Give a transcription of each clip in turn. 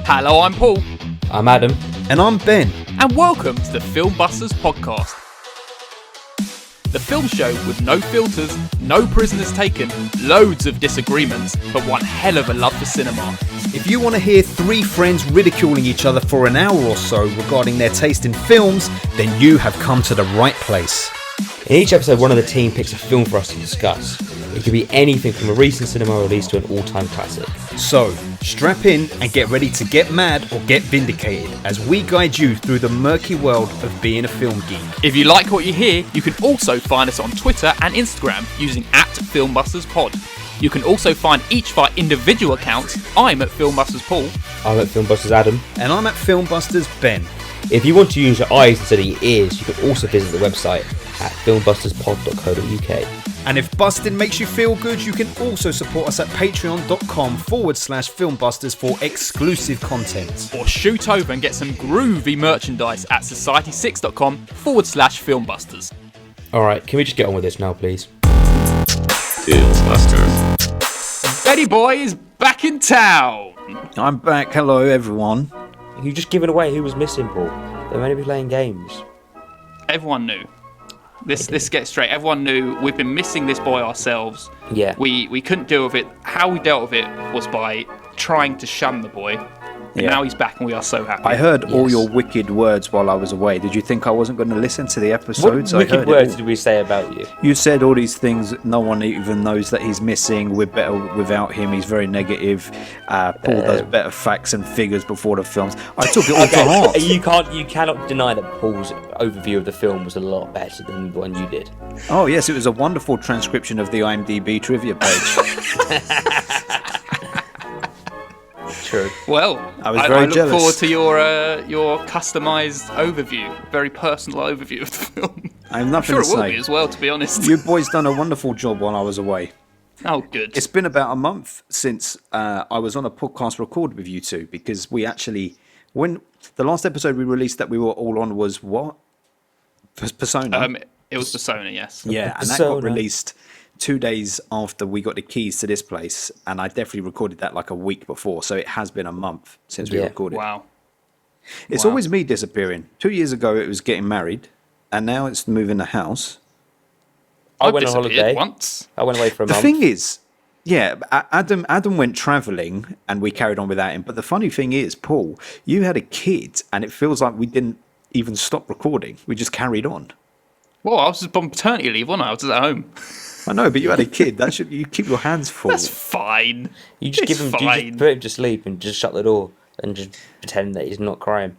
Hello, I'm Paul. I'm Adam. And I'm Ben. And welcome to the Filmbusters podcast. The film show with no filters, no prisoners taken, loads of disagreements, but one hell of a love for cinema. If you want to hear three friends ridiculing each other for an hour or so regarding their taste in films, then you have come to the right place. In each episode, one of the team picks a film for us to discuss. It could be anything from a recent cinema release to an all-time classic. So, strap in and get ready to get mad or get vindicated as we guide you through the murky world of being a film geek. If you like what you hear, you can also find us on Twitter and Instagram using @FilmbustersPod. You can also find each of our individual accounts. I'm at Filmbusters Paul. I'm at Filmbusters Adam. And I'm at Filmbusters Ben. If you want to use your eyes instead of your ears, you can also visit the website at filmbusterspod.co.uk. And if busting makes you feel good, you can also support us at patreon.com/filmbusters for exclusive content. Or shoot over and get some groovy merchandise at society6.com/filmbusters. Alright, can we just get on with this now, please? Filmbusters. Betty Boy is back in town. I'm back. Hello, everyone. You've just given away who was missing, Paul. They were only playing games. Everyone knew. Let's get straight. Everyone knew we've been missing this boy ourselves. Yeah. We couldn't deal with it. How we dealt with it was by trying to shun the boy. And now he's back and we are so happy. I heard all your wicked words while I was away. Did you think I wasn't going to listen to the episodes? What wicked words did we say about you? You said all these things. No one even knows that he's missing. We're better without him. He's very negative. Paul does better facts and figures before the films. I took it all to heart. You cannot deny that Paul's overview of the film was a lot better than the one you did. Oh yes, it was a wonderful transcription of the IMDb trivia page. True. Well, I was very look jealous. forward to your customised overview, very personal overview of the film. I have nothing I'm to sure it will say. be as well, to be honest. You boys done a wonderful job while I was away. Oh, good. It's been about a month since I was on a podcast recorded with you two, because we actually, when the last episode we released that we were all on was what? Persona. It was Persona, yes. Yeah, and that got released 2 days after we got the keys to this place, and I definitely recorded that like a week before, so it has been a month since we recorded. Wow. It's always me disappearing. 2 years ago it was getting married, and now it's moving the house. I went on holiday once. I went away for a month. The thing is, Adam went travelling and we carried on without him, but the funny thing is, Paul, you had a kid and it feels like we didn't even stop recording. We just carried on. Well, I was just on paternity leave, wasn't I? I was just at home. I know, but you had a kid. You keep your hands full. That's fine. You just you just put him to sleep and just shut the door and just pretend that he's not crying.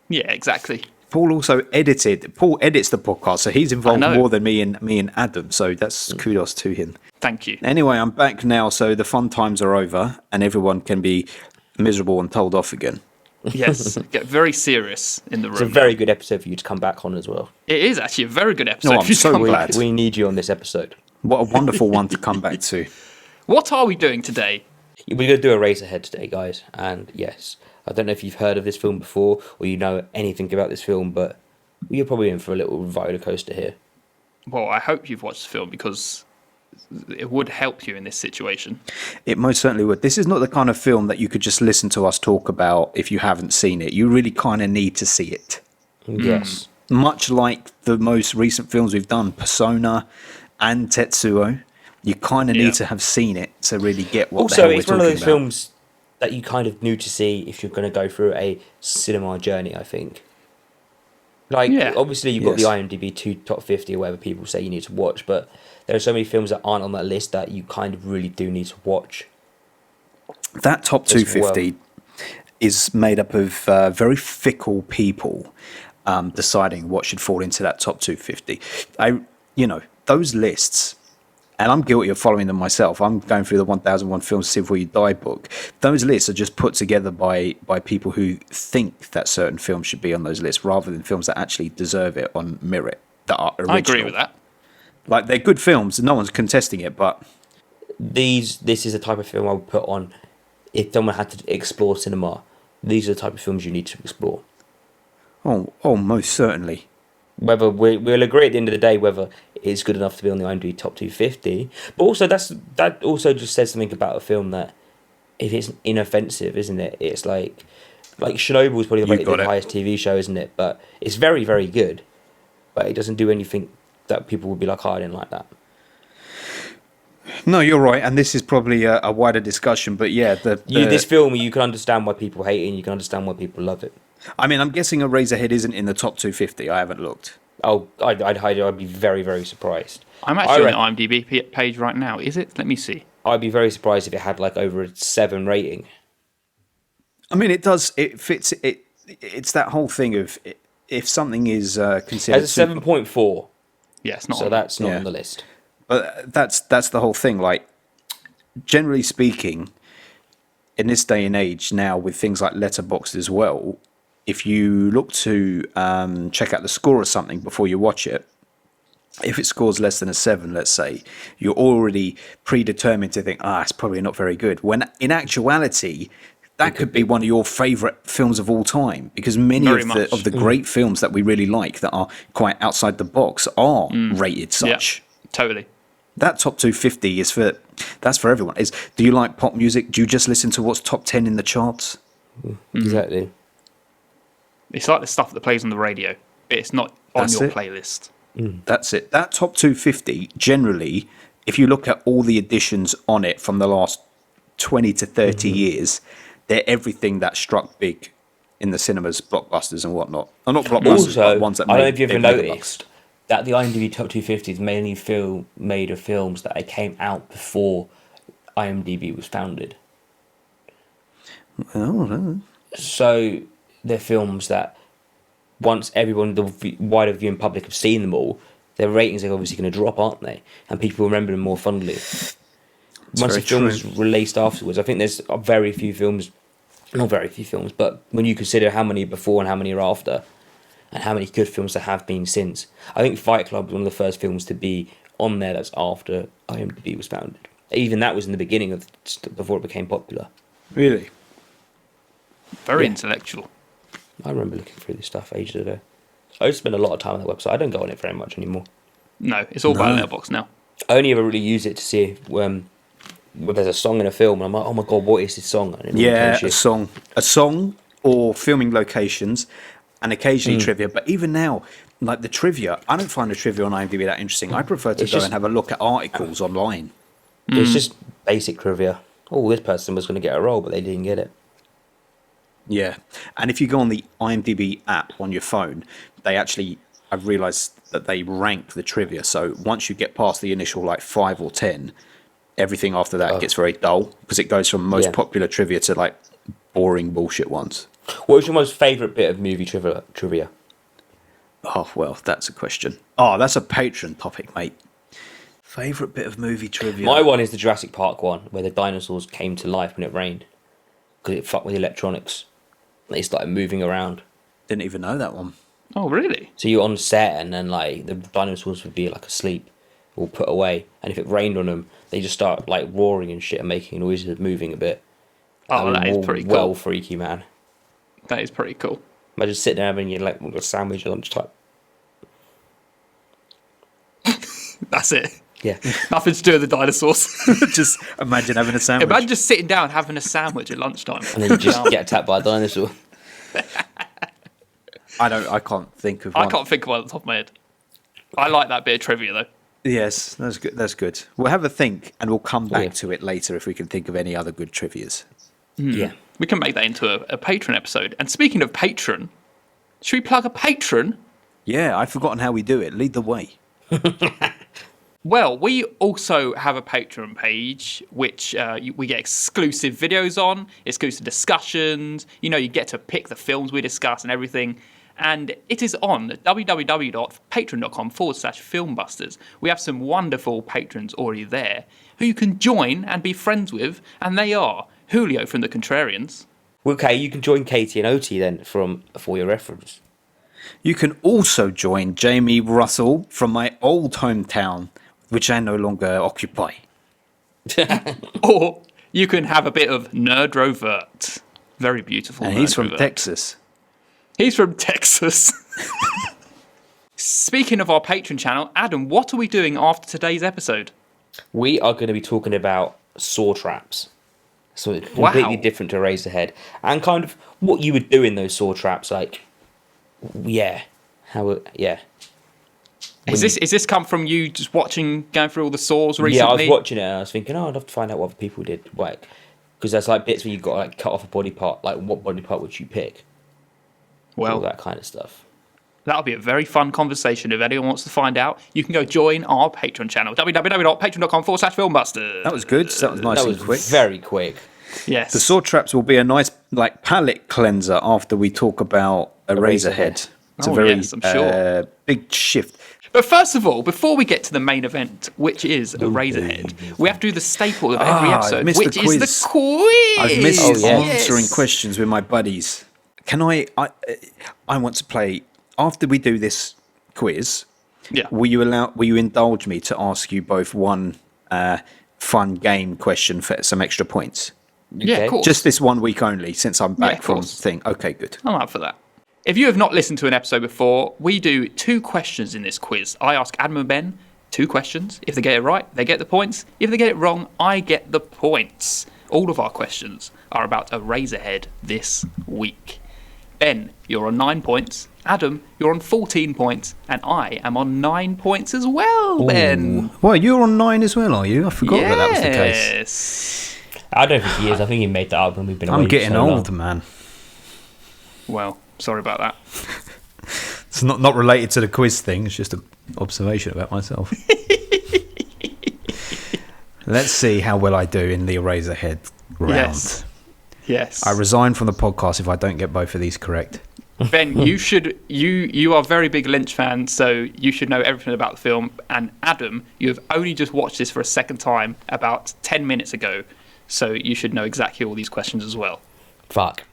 Yeah, exactly. Paul also edited. Paul edits the podcast, so he's involved more than me and Adam. So that's kudos to him. Thank you. Anyway, I'm back now, so the fun times are over, and everyone can be miserable and told off again. Yes, get very serious in the room. It's a very good episode for you to come back on as well. It is actually a very good episode. No, I'm so glad. We need you on this episode. What a wonderful one to come back to. What are we doing today? We're going to do Eraserhead today, guys. And yes, I don't know if you've heard of this film before or you know anything about this film, but you're probably in for a little roller coaster here. Well, I hope you've watched the film because it would help you in this situation. It most certainly would. This is not the kind of film that you could just listen to us talk about if you haven't seen it. You really kind of need to see it. Yes. Much like the most recent films we've done, Persona and Tetsuo, you kind of need to have seen it to really get what the hell we're talking about. Also, it's one of those films that you kind of need to see if you're going to go through a cinema journey, I think. Like, obviously you've got the IMDb 2 top 50 or whatever people say you need to watch, but there are so many films that aren't on that list that you kind of really do need to watch. That top 250 is made up of very fickle people deciding what should fall into that top 250. Those lists, and I'm guilty of following them myself. I'm going through the 1001 Films to See Before You Die book. Those lists are just put together by people who think that certain films should be on those lists rather than films that actually deserve it on merit, that are original. I agree with that. Like, they're good films, no one's contesting it, but... This is the type of film I would put on if someone had to explore cinema. These are the type of films you need to explore. Oh, most certainly. Whether we'll agree at the end of the day whether it's good enough to be on the IMDb top 250, but also that also just says something about a film that if it's inoffensive, isn't it? It's like Chernobyl is probably the highest TV show, isn't it? But it's very, very good. But it doesn't do anything that people would be like, oh, I didn't like that. No, you're right, and this is probably a wider discussion. But yeah, this film, you can understand why people hate it, and you can understand why people love it. I mean, I'm guessing Eraserhead isn't in the top 250. I haven't looked. Oh, I'd be very, very surprised. I'm actually on the IMDb page right now. Is it? Let me see. I'd be very surprised if it had like over a 7 rating. I mean, it does. It fits. It's that whole thing of if something is considered. As a 7.4. Yeah, it's not. So that's not on the list. But that's the whole thing. Like, generally speaking, in this day and age now, with things like Letterboxd as well, if you look to check out the score of something before you watch it, if it scores less than a 7, let's say, you're already predetermined to think, it's probably not very good. When in actuality, that could be one of your favourite films of all time, because many of the great films that we really like that are quite outside the box are rated such. Yeah, totally. That top 250 that's for everyone. Do you like pop music? Do you just listen to what's top 10 in the charts? Exactly. It's like the stuff that plays on the radio. It's not on your playlist. That's it. That top 250, generally, if you look at all the editions on it from the last 20 to 30 years, they're everything that struck big in the cinemas, blockbusters and whatnot. Or not blockbusters, but ones that I don't know if you've ever noticed that the IMDb top 250 is mainly made of films that came out before IMDb was founded. Oh, no. So they're films that once everyone, the wider viewing public, have seen them all, their ratings are obviously going to drop, aren't they? And people remember them more fondly. Once a film is released afterwards, I think there's very few films, not very few films, but when you consider how many before and how many are after, and how many good films there have been since, I think Fight Club was one of the first films to be on there that's after IMDb was founded. Even that was in the beginning of before it became popular. Really? Very intellectual. I remember looking through this stuff ages ago. I used to spend a lot of time on that website. I don't go on it very much anymore. No, it's all by Letterboxd now. I only ever really use it to see when there's a song in a film, and I'm like, oh my god, what is this song? A song or filming locations, and occasionally trivia. But even now, like the trivia, I don't find the trivia on IMDb that interesting. I prefer to go and have a look at articles online. It's just basic trivia. Oh, this person was going to get a role, but they didn't get it. Yeah, and if you go on the IMDb app on your phone, I've realised that they rank the trivia. So once you get past the initial 5 or 10, everything after that gets very dull, because it goes from most popular trivia to boring bullshit ones. What was your most favourite bit of movie trivia? Oh, well, that's a question. Oh, that's a Patreon topic, mate. Favourite bit of movie trivia? My one is the Jurassic Park one, where the dinosaurs came to life when it rained, because it fucked with the electronics. They started moving around. Didn't even know that one. Oh, really? So you're on set, and then the dinosaurs would be asleep or put away, and if it rained on them, they just start roaring and shit and making noises, moving a bit. Oh, that is pretty cool. Well, freaky, man. That is pretty cool. Imagine sitting there having your a sandwich at lunchtime. That's it. Yeah. Nothing to do with the dinosaurs. Just imagine having a sandwich. Imagine just sitting down having a sandwich at lunchtime. And then you just get attacked by a dinosaur. I can't think of one. I can't think of one at the top of my head. I like that bit of trivia, though. Yes, that's good. That's good. We'll have a think, and we'll come back to it later if we can think of any other good trivias. Yeah. We can make that into a Patreon episode. And speaking of Patreon, should we plug a Patreon? Yeah, I've forgotten how we do it. Lead the way. Well, we also have a Patreon page, which we get exclusive videos on, exclusive discussions. You get to pick the films we discuss and everything. And it is on www.patreon.com/filmbusters. We have some wonderful patrons already there who you can join and be friends with. And they are Julio from The Contrarians. Okay, you can join Katie and Oti then for your reference. You can also join Jamie Russell from my old hometown, which I no longer occupy. Or you can have a bit of Nerd Rovert. Very beautiful. And he's from Texas. He's from Texas. Speaking of our Patreon channel, Adam, what are we doing after today's episode? We are going to be talking about saw traps. So it's completely different to Eraserhead. And kind of what you would do in those saw traps, like, yeah. Is this come from you just watching, going through all the saws recently? Yeah, I was watching it and I was thinking, I'd love to find out what other people did. Like, because there's like bits where you've got to like cut off a body part. Like, what body part would you pick? Well, all that kind of stuff. That'll be a very fun conversation. If anyone wants to find out, you can go join our Patreon channel, www.patreon.com/filmbusters. That was good. That was nice and quick. Very quick. Yes. The saw traps will be a nice like palate cleanser after we talk about Eraserhead. It's a very I'm sure. big shift. But first of all, before we get to the main event, which is Eraserhead, we have to do the staple of every episode, which is the quiz. I've missed answering questions with my buddies. Can I want to play after we do this quiz. Yeah. Will you indulge me to ask you both one fun game question for some extra points? Yeah, of course. Just this 1 week only, since I'm back from thing. Okay, good. I'm up for that. If you have not listened to an episode before, we do 2 questions in this quiz. I ask Adam and Ben 2 questions. If they get it right, they get the points. If they get it wrong, I get the points. All of our questions are about Eraserhead this week. Ben, you're on 9 points. Adam, you're on 14 points. And I am on 9 points as well, Ben. Well, you're on 9 as well, are you? I forgot that was the case. Yes. I don't think he is. I think he made that up when we've been away. I'm getting so old, long. man. Well, sorry about that. It's not related to the quiz thing. It's just an observation about myself. Let's see how well I do in the Eraserhead round. Yes. I resign from the podcast if I don't get both of these correct. Ben, you are a very big Lynch fan, so you should know everything about the film. And Adam, you have only just watched this for a second time about 10 minutes ago, so you should know exactly all these questions as well. Fuck.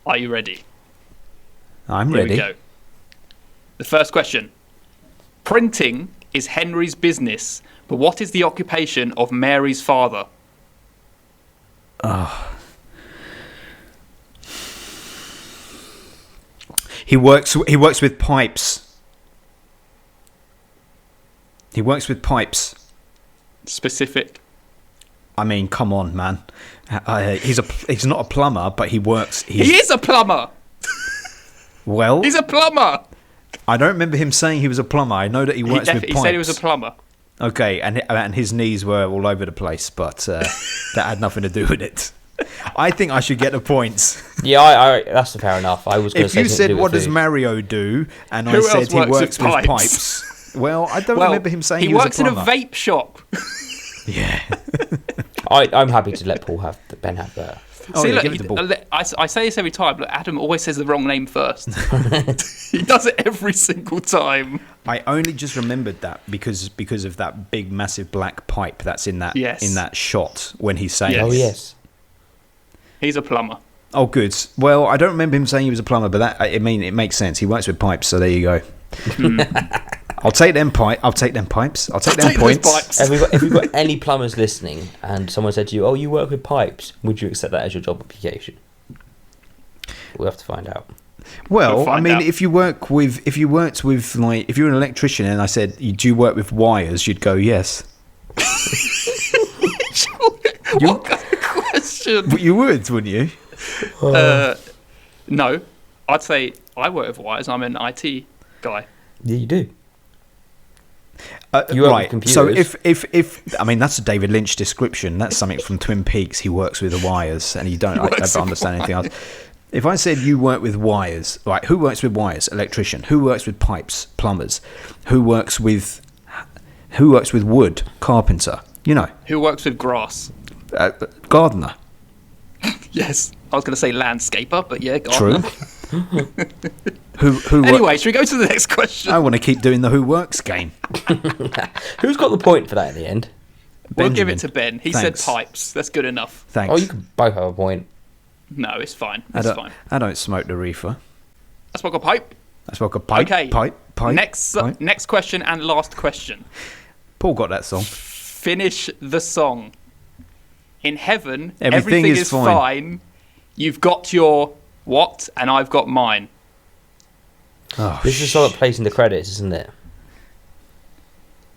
Are you ready? I'm ready. Here we go. The first question. Printing is Henry's business, but what is the occupation of Mary's father? He works with pipes. He works with pipes. Specific. I mean, come on, man. He's not a plumber, but he works. He is a plumber. Well, He's a plumber. I don't remember him saying he was a plumber. I know that he works with pipes. He said he was a plumber. Okay, and his knees were all over the place, but that had nothing to do with it. I think I should get the points. Yeah, I that's fair enough. I was going to say if you said, do what does food. Mario do? And Who I said else he works with pipes? pipes. Well, I don't remember him saying he was a works in plumber. a vape shop. Yeah. I'm happy to let Ben have that. See, yeah, look, give it the ball. I say this every time, but Adam always says the wrong name first. He does it every single time. I only just remembered that because of that big, massive black pipe that's in that in that shot when he's saying. Yes. Oh yes. He's a plumber. Oh, good. Well, I don't remember him saying he was a plumber, but it makes sense. He works with pipes, so there you go. I'll take them pipes. I'll take them pipes. I'll take them points. Pipes. If we've got any plumbers listening, and someone said to you, "Oh, you work with pipes," would you accept that as your job application? We'll have to find out. Well, I mean, if you worked with like, if you're an electrician, and I said, "Do you work with wires?" You'd go, "Yes." What kind of question? But you would, wouldn't you? No, I'd say I work with wires. I'm an IT guy. Yeah, you do. You work with computers. So if I mean, that's a David Lynch description. That's something from Twin Peaks. He works with the wires, and you don't ever understand anything else. If I said you work with wires, right? Who works with wires? Electrician. Who works with pipes? Plumbers. Who works with wood? Carpenter. You know. Who works with grass? Gardener. Yes, I was going to say landscaper, but yeah, gardener. True. Who Anyway, should we go to the next question? I want to keep doing the Who Works game. Who's got the point for that in the end? We'll give it to Ben. He Thanks. said pipes. That's good enough. Thanks. Oh, you can both have a point. No, it's fine. I It's don't, fine. I don't smoke the reefer. I spoke a pipe. I smoke a pipe. Okay. Pipe. Next question and last question. Paul got that song. Finish the song. In heaven, Everything is fine. You've got your what, and I've got mine. Oh, This is the song that plays in the credits, isn't it?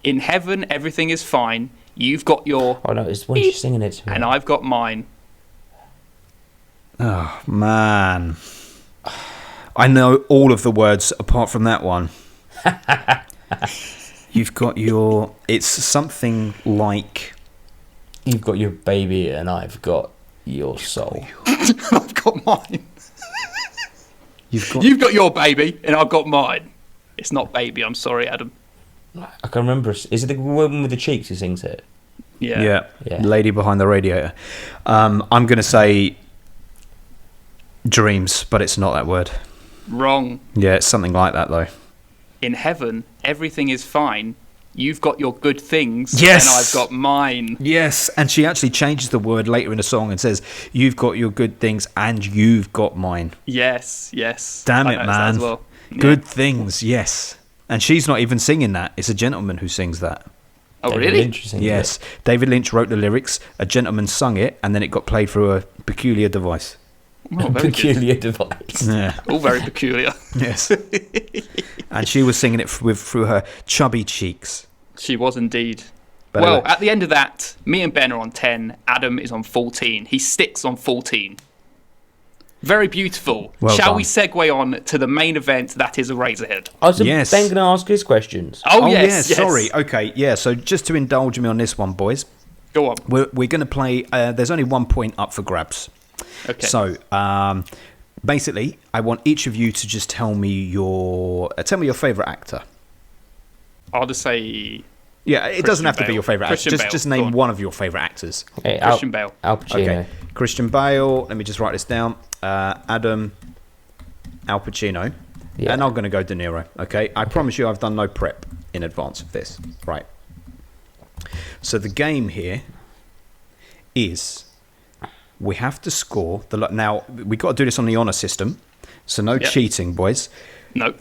In heaven, everything is fine. You've got your Oh no, it's when she's singing it to me. and I've got mine. Oh, man. I know all of the words apart from that one. You've got your... It's something like... You've got your baby and I've got your soul. I've got mine. You've got your baby and I've got mine. It's not baby, I'm sorry, Adam. I can remember. Is it the woman with the cheeks who sings it? Yeah. Lady behind the radiator. I'm going to say dreams, but it's not that word. Wrong. Yeah, it's something like that, though. In heaven, everything is fine. You've got your good things, yes, and I've got mine. Yes, and she actually changes the word later in the song and says, "You've got your good things, and you've got mine." Yes. Damn I it, noticed man! that as well. Good things, yes. And she's not even singing that; it's a gentleman who sings that. Oh, David really? Lynch sings Yes, it. David Lynch wrote the lyrics. A gentleman sung it, and then it got played through a peculiar device. Oh, very Peculiar good. device. Yeah. All very peculiar. Yes. And she was singing it through her chubby cheeks. She was indeed. But well, anyway. at the end of that, me and Ben are on 10. Adam is on 14. He sticks on 14. Very beautiful. Well Shall done. we segue on to the main event that is Eraserhead? I was Yes. Ben going to ask his questions. Oh, yes, yes. sorry. Okay, yeah, so just to indulge me on this one, boys, Go on. we're going to play, there's only 1 point up for grabs. Okay. So, basically, I want each of you to just tell me your favourite actor. I'll just say Yeah, it doesn't have to be Bale. your favourite actor. Christian Bale. Just Go name on. one of your favourite actors. Hey, Christian Bale. Al Pacino. Okay, Christian Bale. Let me just write this down. Adam, Al Pacino, Yeah. and I'm going to go De Niro. Okay, I promise you, I've done no prep in advance of this. Right. So the game here is we have to score now. We got to do this on the honour system, so no Yep. cheating, boys. No.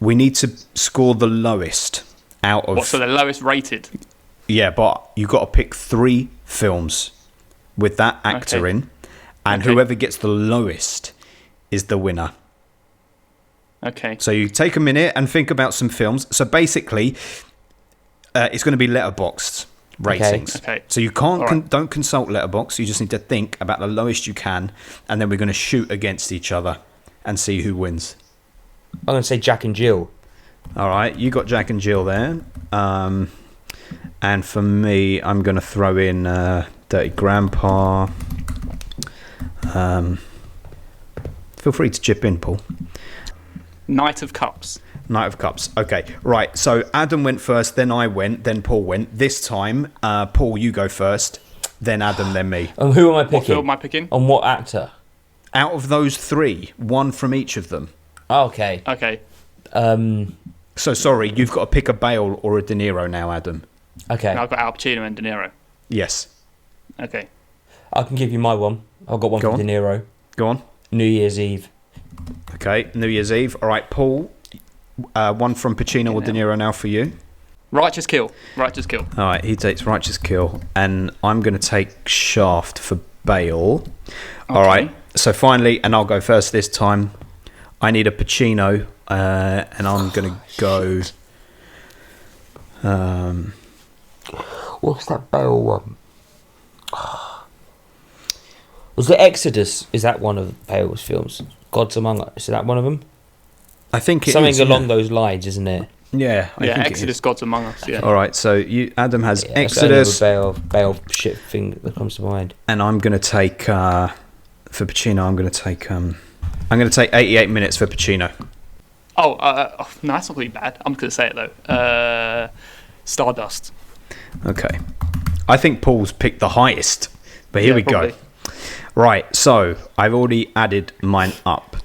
We need to score the lowest out of. What's the lowest rated? Yeah, but you got to pick 3 films with that actor Okay. in, and Okay. whoever gets the lowest is the winner. Okay. So you take a minute and think about some films. So basically, it's going to be letterboxed ratings. Okay. So you can't All right. don't consult letterbox. You just need to think about the lowest you can, and then we're going to shoot against each other and see who wins. I'm going to say Jack and Jill. All right, you got Jack and Jill there. And for me, I'm going to throw in Dirty Grandpa. Feel free to chip in, Paul. Knight of Cups. Knight of Cups. Okay, right. So Adam went first, then I went, then Paul went. This time, Paul, you go first, then Adam, then me. And who am I picking? What film am I picking? On what actor? Out of those 3, 1 from each of them. Oh, okay. Okay. So sorry, you've got to pick a Bale or a De Niro now, Adam. Okay. I've got Al Pacino and De Niro. Yes. Okay. I can give you my one. I've got one Go from on. De Niro. Go on. New Year's Eve. Okay, New Year's Eve. All right, Paul, one from Pacino or De Niro now for you. Righteous Kill. Righteous Kill. All right, he takes Righteous Kill, and I'm going to take Shaft for Bale. All right, so finally, and I'll go first this time, I need a Pacino, and I'm going to go... What's that Bale one? Was it Exodus? Is that one of Bale's films? Gods Among Us. Is that one of them? I think it Something is, along yeah. those lines, isn't it? Yeah, I Yeah, think Exodus, it is. Gods Among Us. Yeah. All right, so Adam has Yeah, that's the only Exodus, other Bale shit thing that comes to mind. and I'm going to take for Pacino. I'm going to take 88 minutes for Pacino. Oh, no, that's not going to be bad. I'm going to say it though. Stardust. Okay, I think Paul's picked the highest, but here Yeah, we probably. go. Right, so I've already added mine up.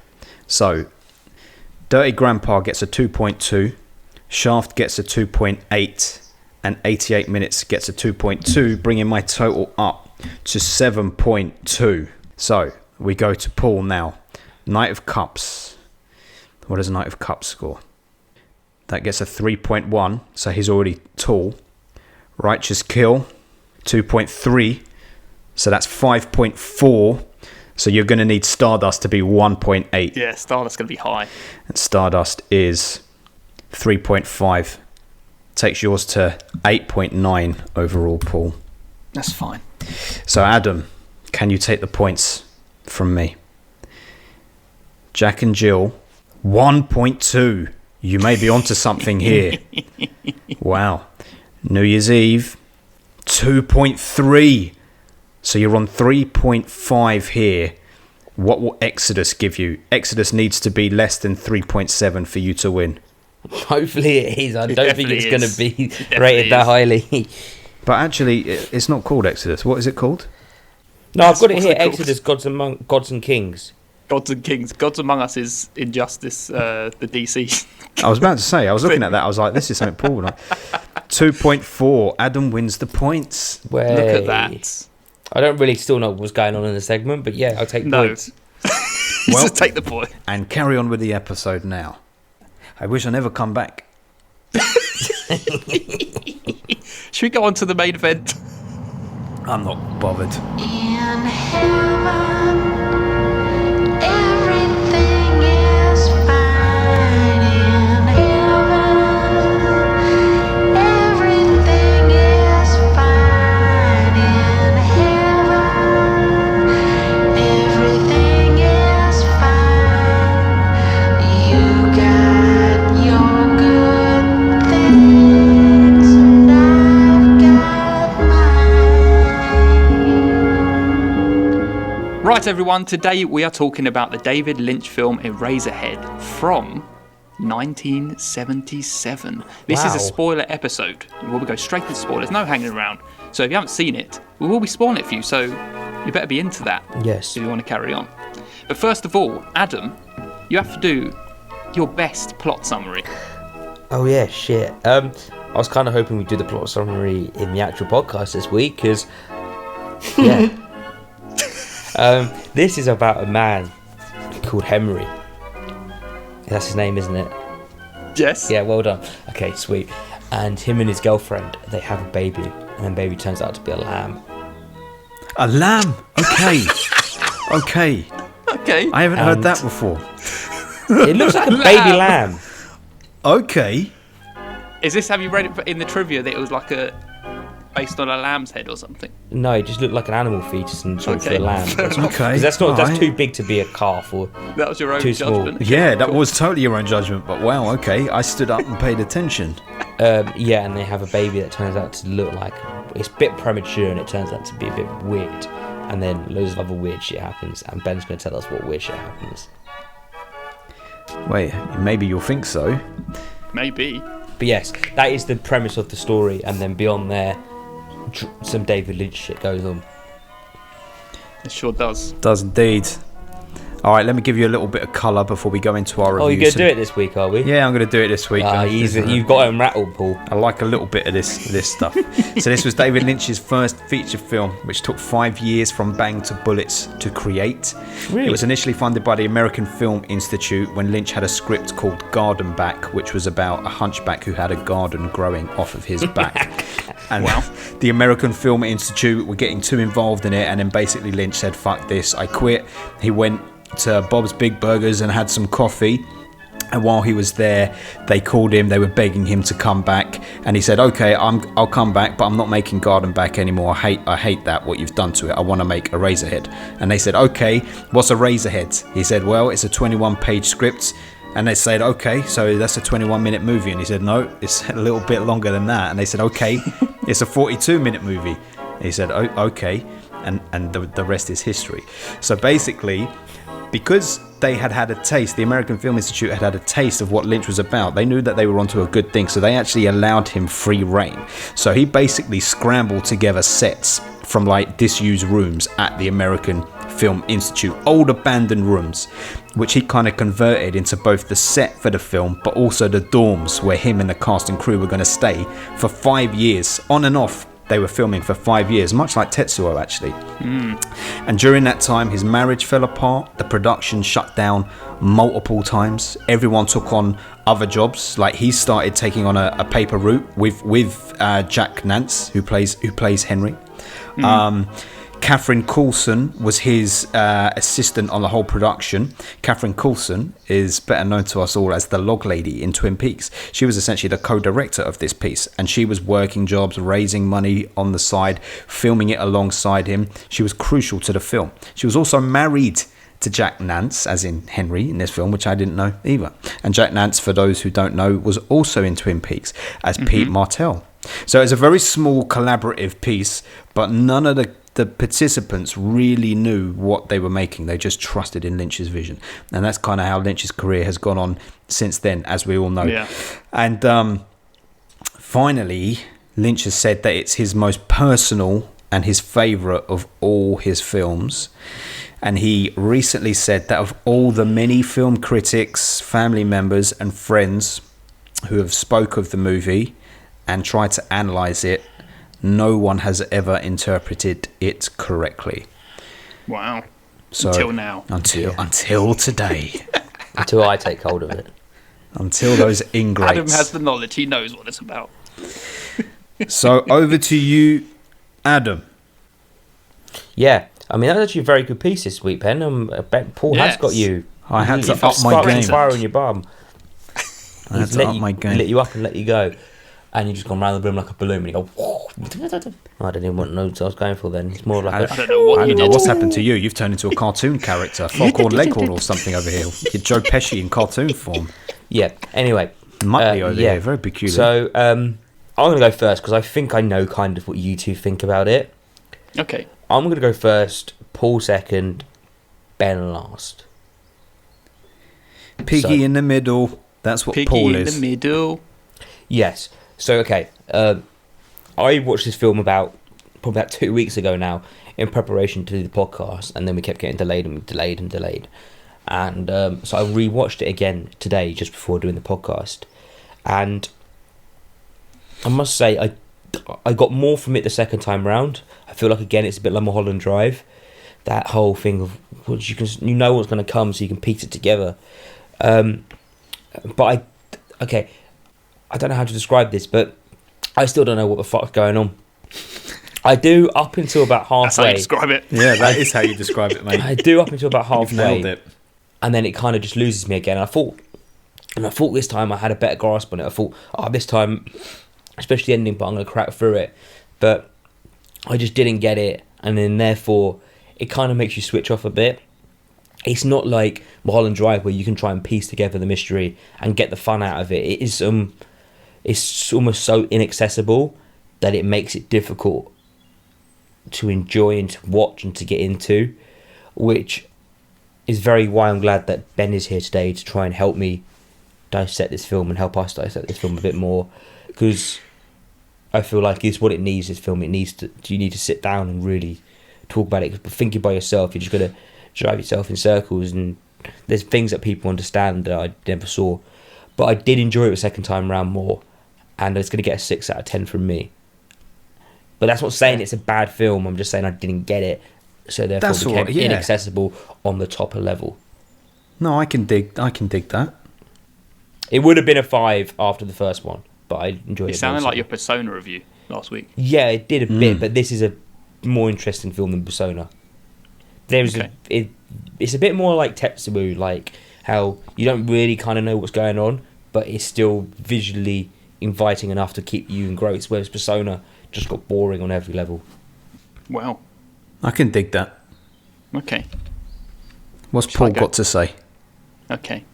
So Dirty Grandpa gets a 2.2, Shaft gets a 2.8, and 88 minutes gets a 2.2, bringing my total up to 7.2. So we go to Paul now. Knight of Cups. What does Knight of Cups score? That gets a 3.1, so he's already tall. Righteous Kill, 2.3. So that's 5.4. So you're going to need Stardust to be 1.8. Yeah, Stardust's going to be high. And Stardust is 3.5. Takes yours to 8.9 overall, Paul. That's fine. So Adam, can you take the points from me? Jack and Jill, 1.2. You may be onto something here. Wow. New Year's Eve, 2.3. So you're on 3.5 here. What will Exodus give you? Exodus needs to be less than 3.7 for you to win. Hopefully it is. I don't think it's going to be It rated that highly. But actually, it's not called Exodus. What is it called? No, I've got it What's here. it called? Exodus, Gods and Kings. Gods and Kings. Gods Among Us is Injustice, the DC. I was about to say, I was looking at that. I was like, this is something Paul would like. 2.4. Adam wins the points. Look at that. I don't really still know what's going on in the segment, but yeah, I'll take points. Well, Just take the point. And carry on with the episode now. I wish I never come back. Should we go on to the main event? I'm not bothered. In heaven, everything is fine. In heaven, everything is fine. In heaven, everything is fine. You got your good things, and I've got mine. Right, everyone. Today we are talking about the David Lynch film Eraserhead from 1977. This is Wow. a spoiler episode. We'll go straight to spoilers. No hanging around. So if you haven't seen it, we will be spoiling it for you. So you better be into that. Yes. If you want to carry on. But first of all, Adam, you have to do your best plot summary. Oh yeah, shit. I was kind of hoping we'd do the plot summary in the actual podcast this week, because yeah. This is about a man called Henry. That's his name, isn't it? Yes. Yeah, well done. Okay, sweet. And him and his girlfriend, they have a baby, and the baby turns out to be a lamb. A lamb. Okay. Okay. Okay. I haven't heard that before. It looks like a baby lamb. Okay. Is this, have you read it in the trivia that it was like based on a lamb's head or something? No, it just looked like an animal fetus and sort Okay. of a lamb. Because Okay. that's Alright. too big to be a calf or That was your own Too small. judgment. Yeah, that was totally your own judgment, but wow, okay. I stood up and paid attention. yeah, and they have a baby that turns out to look like it's a bit premature, and it turns out to be a bit weird. And then loads of other weird shit happens, and Ben's going to tell us what weird shit happens. Wait, maybe you'll think so. Maybe. But yes, that is the premise of the story, and then beyond there, some David Lynch shit goes on. It sure does. Does indeed. All right, let me give you a little bit of colour before we go into our review. Oh, you're going to do it this week, are we? Yeah, I'm going to do it this week. You've got him rattled, Paul. I like a little bit of this stuff. So this was David Lynch's first feature film, which took 5 years from bang to bullets to create. Really? It was initially funded by the American Film Institute when Lynch had a script called Garden Back, which was about a hunchback who had a garden growing off of his back. And the American Film Institute were getting too involved in it, and then basically Lynch said, fuck this, I quit. He went to Bob's Big Burgers and had some coffee. And while he was there, they called him. They were begging him to come back, and he said, "Okay, I'll come back, but I'm not making Garden Back anymore. I hate that what you've done to it. I want to make Eraserhead." And they said, "Okay, what's Eraserhead?" He said, "Well, it's a 21-page script." And they said, "Okay, so that's a 21-minute movie." And he said, "No, it's a little bit longer than that." And they said, "Okay, it's a 42-minute movie." And he said, "Okay," and the rest is history. So basically, because they had a taste, the American Film Institute had a taste of what Lynch was about. They knew that they were onto a good thing, so they actually allowed him free reign. So he basically scrambled together sets from like disused rooms at the American Film Institute, old abandoned rooms, which he kind of converted into both the set for the film, but also the dorms where him and the cast and crew were going to stay for 5 years, on and off. They were filming for 5 years, much like Tetsuo actually. And during that time, his marriage fell apart. The production shut down multiple times. Everyone took on other jobs. Like he started taking on a paper route with Jack Nance, who plays Henry. Catherine Coulson was his assistant on the whole production. Catherine Coulson is better known to us all as the Log Lady in Twin Peaks. She was essentially the co-director of this piece, and she was working jobs, raising money on the side, filming it alongside him. She was crucial to the film. She was also married to Jack Nance, as in Henry in this film, which I didn't know either. And Jack Nance, for those who don't know, was also in Twin Peaks as Pete Martell. So it's a very small collaborative piece, but none of the participants really knew what they were making. They just trusted in Lynch's vision. And that's kind of how Lynch's career has gone on since then, as we all know. Yeah. And finally, Lynch has said that it's his most personal and his favourite of all his films. And he recently said that of all the many film critics, family members and friends who have spoke of the movie and tried to analyse it, no one has ever interpreted it correctly. Wow. So, until now. Until today. Until I take hold of it. Until those ingrates. Adam has the knowledge. He knows what it's about. So over to you, Adam. Yeah. I mean, that was actually a very good piece this week, Ben. I bet Paul has got you. I had to up my game. Fire on your bum. I had to up my game. Lit you up and let you go. And you just gone around the room like a balloon and you go, whoa. I don't even want to know what I was going for then. It's more like I don't know what I you don't know did. what's happened to you. You've turned into a cartoon character. Foghorn Leghorn or something over here. You're Joe Pesci in cartoon form. Yeah, anyway. Muttley over here. Very peculiar. So, I'm going to go first because I think I know kind of what you two think about it. Okay. I'm going to go first, Paul second, Ben last. Piggy in the middle. That's what Piggy Paul in is. the middle. Yes. So, okay. I watched this film probably about 2 weeks ago now in preparation to do the podcast, and then we kept getting delayed. And so I rewatched it again today just before doing the podcast. And I must say, I got more from it the second time round. I feel like, again, it's a bit like Mulholland Drive. That whole thing of you know what's going to come, so you can piece it together. But I don't know how to describe this, but I still don't know what the fuck's going on. I do up until about halfway. That's how you describe it. Yeah, that is how you describe it, mate. I do up until about halfway. You've nailed it. And then it kind of just loses me again. I thought this time I had a better grasp on it. I thought, this time, especially the ending part, I'm going to crack through it. But I just didn't get it. And then therefore, it kind of makes you switch off a bit. It's not like Mulholland Drive where you can try and piece together the mystery and get the fun out of it. It is it's almost so inaccessible that it makes it difficult to enjoy and to watch and to get into, which is very why I'm glad that Ben is here today to try and help me dissect this film and help us dissect this film a bit more, because I feel like it's what it needs, this film. You need to sit down and really talk about it. But thinking by yourself, you're just going to drive yourself in circles, and there's things that people understand that I never saw. But I did enjoy it the second time around more, and it's going to get a 6 out of 10 from me. But that's not saying it's a bad film. I'm just saying I didn't get it, so therefore it became inaccessible on the top level. No, I can dig that. It would have been a 5 after the first one, but I enjoyed it. It sounded like your Persona review last week. Yeah, it did a bit, but this is a more interesting film than Persona. It's a bit more like Tetsuo, like how you don't really kind of know what's going on, but it's still visually inviting enough to keep you engrossed, whereas Persona just got boring on every level. Wow. I can dig that. Okay. What's Paul got to say? Okay.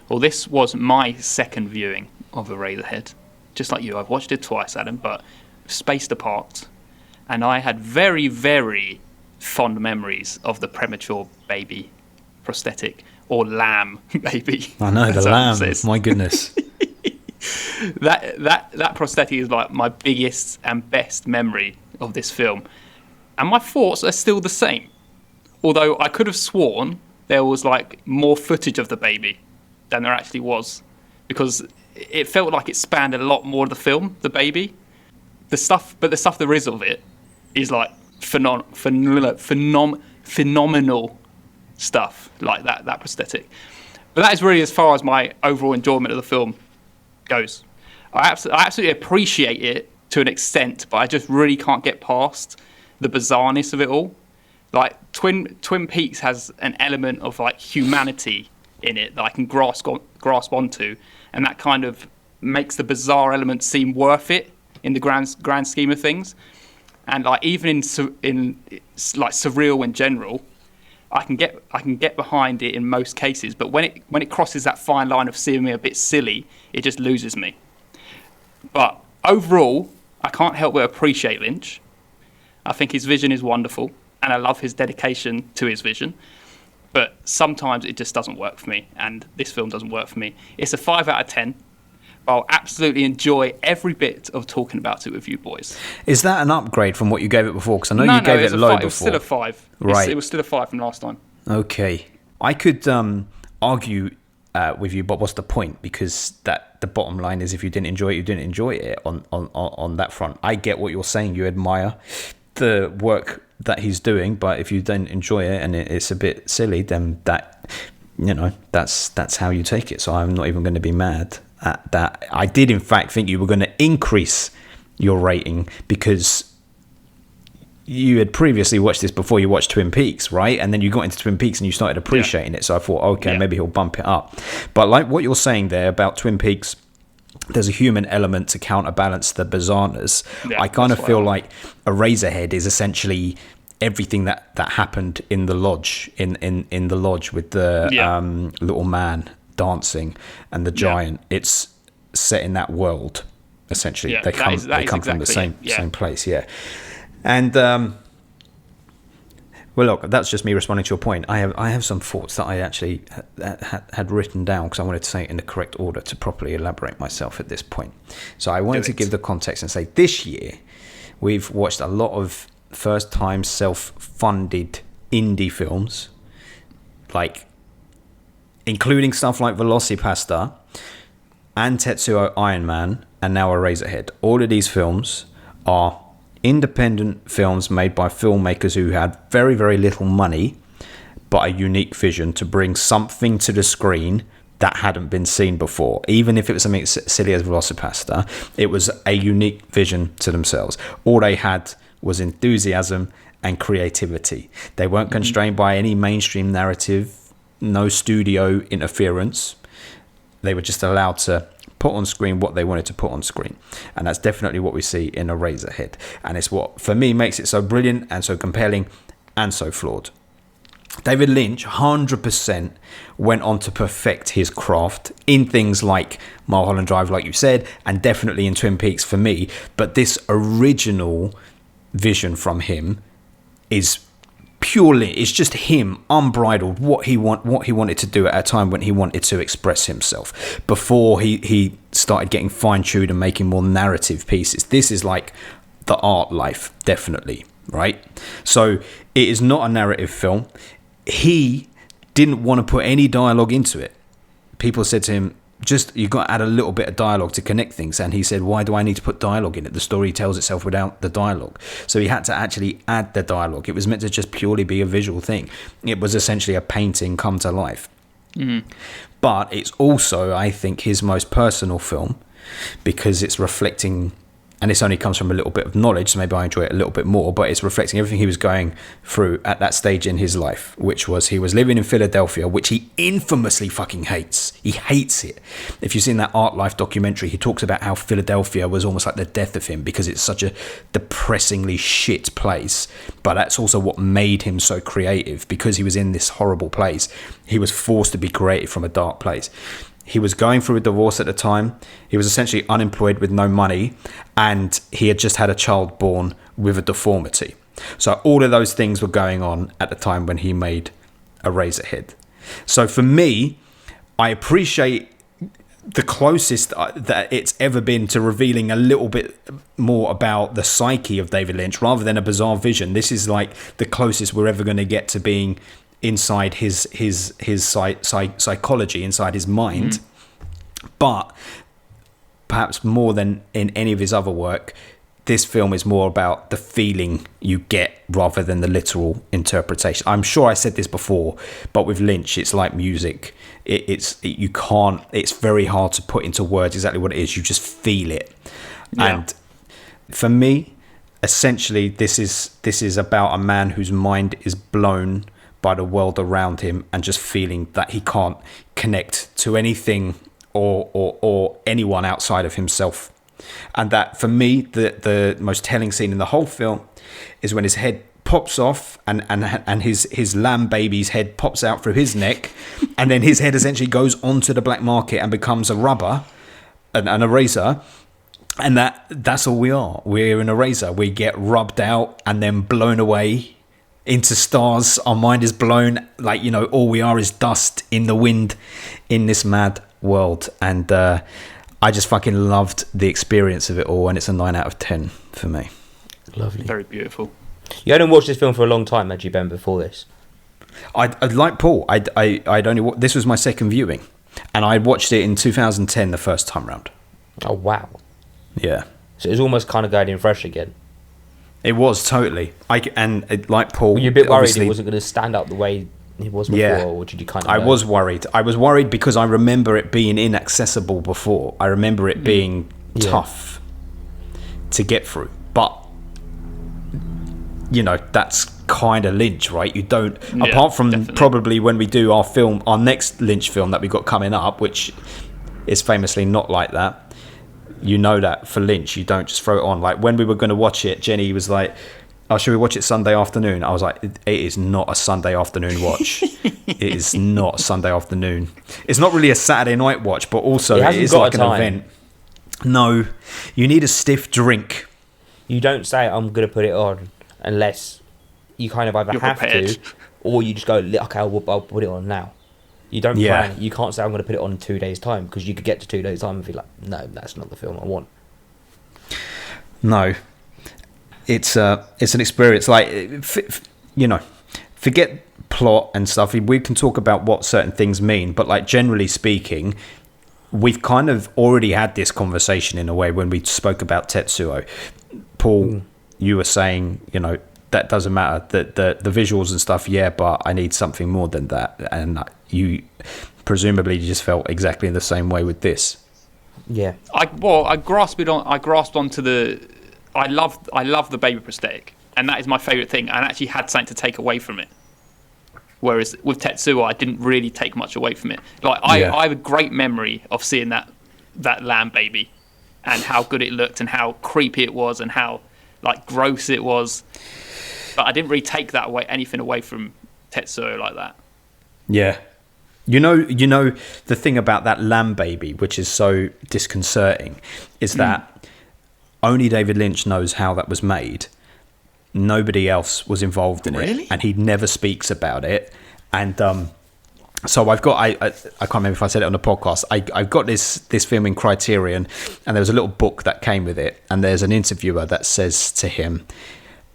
Well, this was my second viewing of Eraserhead. Just like you, I've watched it twice, Adam, but spaced apart. And I had very, very fond memories of the premature baby prosthetic, or lamb baby. I know, the lamb. My goodness. That prosthetic is like my biggest and best memory of this film. And my thoughts are still the same. Although I could have sworn there was like more footage of the baby than there actually was, because it felt like it spanned a lot more of the film, the baby. The stuff there is of it is like phenomenal stuff, like that prosthetic. But that is really as far as my overall enjoyment of the film goes. I absolutely appreciate it to an extent, but I just really can't get past the bizarreness of it all. Like Twin Peaks has an element of like humanity in it that I can grasp onto, and that kind of makes the bizarre element seem worth it in the grand scheme of things. And like even in like surreal in general, I can get behind it in most cases, but when it crosses that fine line of seeing me a bit silly, it just loses me. But overall, I can't help but appreciate Lynch. I think his vision is wonderful, and I love his dedication to his vision. But sometimes it just doesn't work for me, and this film doesn't work for me. It's a 5 out of 10. But I'll absolutely enjoy every bit of talking about it with you boys. Is that an upgrade from what you gave it before? Because I know you gave it low before. It was still a 5. Right. It was still a 5 from last time. Okay. I could argue with you, but what's the point? Because the bottom line is, if you didn't enjoy it, you didn't enjoy it on that front. I get what you're saying. You admire the work that he's doing, but if you don't enjoy it and it's a bit silly, then that's how you take it. So I'm not even going to be mad at that. I did in fact think you were going to increase your rating because you had previously watched this before you watched Twin Peaks, right? And then you got into Twin Peaks and you started appreciating it. So I thought, okay, maybe he'll bump it up. But like what you're saying there about Twin Peaks, there's a human element to counterbalance the bizarreness. I kind of feel like Eraserhead is essentially everything that happened in the lodge, in the lodge with the little man dancing and the giant. It's set in that world essentially. They come from the same place. And well, look, that's just me responding to your point. I have some thoughts that I actually had written down because I wanted to say it in the correct order to properly elaborate myself at this point. So I wanted to give the context and say this year we've watched a lot of first time self-funded indie films, like including stuff like Velocipasta and Tetsuo Iron Man and now Eraserhead. All of these films are independent films made by filmmakers who had very, very little money but a unique vision to bring something to the screen that hadn't been seen before. Even if it was something silly as Velocipasta, it was a unique vision to themselves. All they had was enthusiasm and creativity. They weren't constrained by any mainstream narrative, no studio interference. They were just allowed to put on screen what they wanted to put on screen. And that's definitely what we see in Eraserhead. And it's what, for me, makes it so brilliant and so compelling and so flawed. David Lynch 100% went on to perfect his craft in things like Mulholland Drive, like you said, and definitely in Twin Peaks for me. But this original vision from him is purely, it's just him, unbridled, what he wanted to do at a time when he wanted to express himself before he started getting fine-tuned and making more narrative pieces. This is like the art life, definitely, right? So it is not a narrative film. He didn't want to put any dialogue into it. People said to him, you've got to add a little bit of dialogue to connect things. And he said, why do I need to put dialogue in it? The story tells itself without the dialogue. So he had to actually add the dialogue. It was meant to just purely be a visual thing. It was essentially a painting come to life. But it's also, I think, his most personal film because it's reflecting, and this only comes from a little bit of knowledge, so maybe I enjoy it a little bit more, but it's reflecting everything he was going through at that stage in his life, which was he was living in Philadelphia, which he infamously fucking hates. He hates it. If you've seen that Art Life documentary, he talks about how Philadelphia was almost like the death of him because it's such a depressingly shit place. But that's also what made him so creative, because he was in this horrible place. He was forced to be creative from a dark place. He was going through a divorce at the time. He was essentially unemployed with no money, and he had just had a child born with a deformity. So all of those things were going on at the time when he made Eraserhead. So for me, I appreciate the closest that it's ever been to revealing a little bit more about the psyche of David Lynch rather than a bizarre vision. This is like the closest we're ever going to get to being inside his psychology, inside his mind. But perhaps more than in any of his other work, this film is more about the feeling you get rather than the literal interpretation. I'm sure I said this before, but with Lynch, it's like music. It's very hard to put into words exactly what it is. You just feel it. And for me, essentially, this is about a man whose mind is blown by the world around him and just feeling that he can't connect to anything or anyone outside of himself. And that, for me, the most telling scene in the whole film is when his head pops off, and his lamb baby's head pops out through his neck, and then his head essentially goes onto the black market and becomes a rubber, an eraser. And that's all we are. We're an eraser. We get rubbed out and then blown away into stars. Our mind is blown. Like, you know, all we are is dust in the wind in this mad world. And I just fucking loved the experience of it all. And it's a 9 out of 10 for me. Lovely. Very beautiful. You hadn't watched this film for a long time, had you, Ben, before this? I'd like Paul. I'd only this was my second viewing. And I watched it in 2010 the first time round. Oh, wow. Yeah. So it was almost kind of going in fresh again. It was totally. Like Paul. Were you a bit worried it wasn't going to stand up the way it was before, yeah. or did you kind of? I was worried. I was worried because I remember it being inaccessible before. I remember it being tough to get through. But you know, that's kind of Lynch, right? You don't. Apart from definitely. Probably when we do our next Lynch film that we got coming up, which is famously not like that. You know that for Lynch, you don't just throw it on. Like when we were going to watch it, Jenny was like, "Oh, should we watch it Sunday afternoon?" I was like, "It is not a Sunday afternoon watch. It is not a Sunday afternoon. It's not really a Saturday night watch, but also it is like an event." No, you need a stiff drink. You don't say, "I'm going to put it on," unless you kind of either You're have prepared. to, or you just go, "Okay, I'll put it on now." You don't plan. You can't say I'm going to put it on in 2 days' time, because you could get to 2 days' time and be like, no, that's not the film I want. No, it's an experience. Like, you know, forget plot and stuff. We can talk about what certain things mean, but like generally speaking, we've kind of already had this conversation in a way when we spoke about Tetsuo. Paul, you were saying, you know, that doesn't matter. The visuals and stuff, yeah, but I need something more than that. And you presumably just felt exactly the same way with this. Yeah. I grasped onto the. I love the baby prosthetic, and that is my favourite thing. And I actually had something to take away from it. Whereas with Tetsuo, I didn't really take much away from it. Like I have a great memory of seeing that lamb baby, and how good it looked, and how creepy it was, and how like gross it was. But I didn't really take anything away from Tetsuo like that. Yeah. You know, the thing about that lamb baby, which is so disconcerting, is that only David Lynch knows how that was made. Nobody else was involved in it, and he never speaks about it. And so I've got, I can't remember if I said it on the podcast. I've got this film in Criterion, and there was a little book that came with it, and there's an interviewer that says to him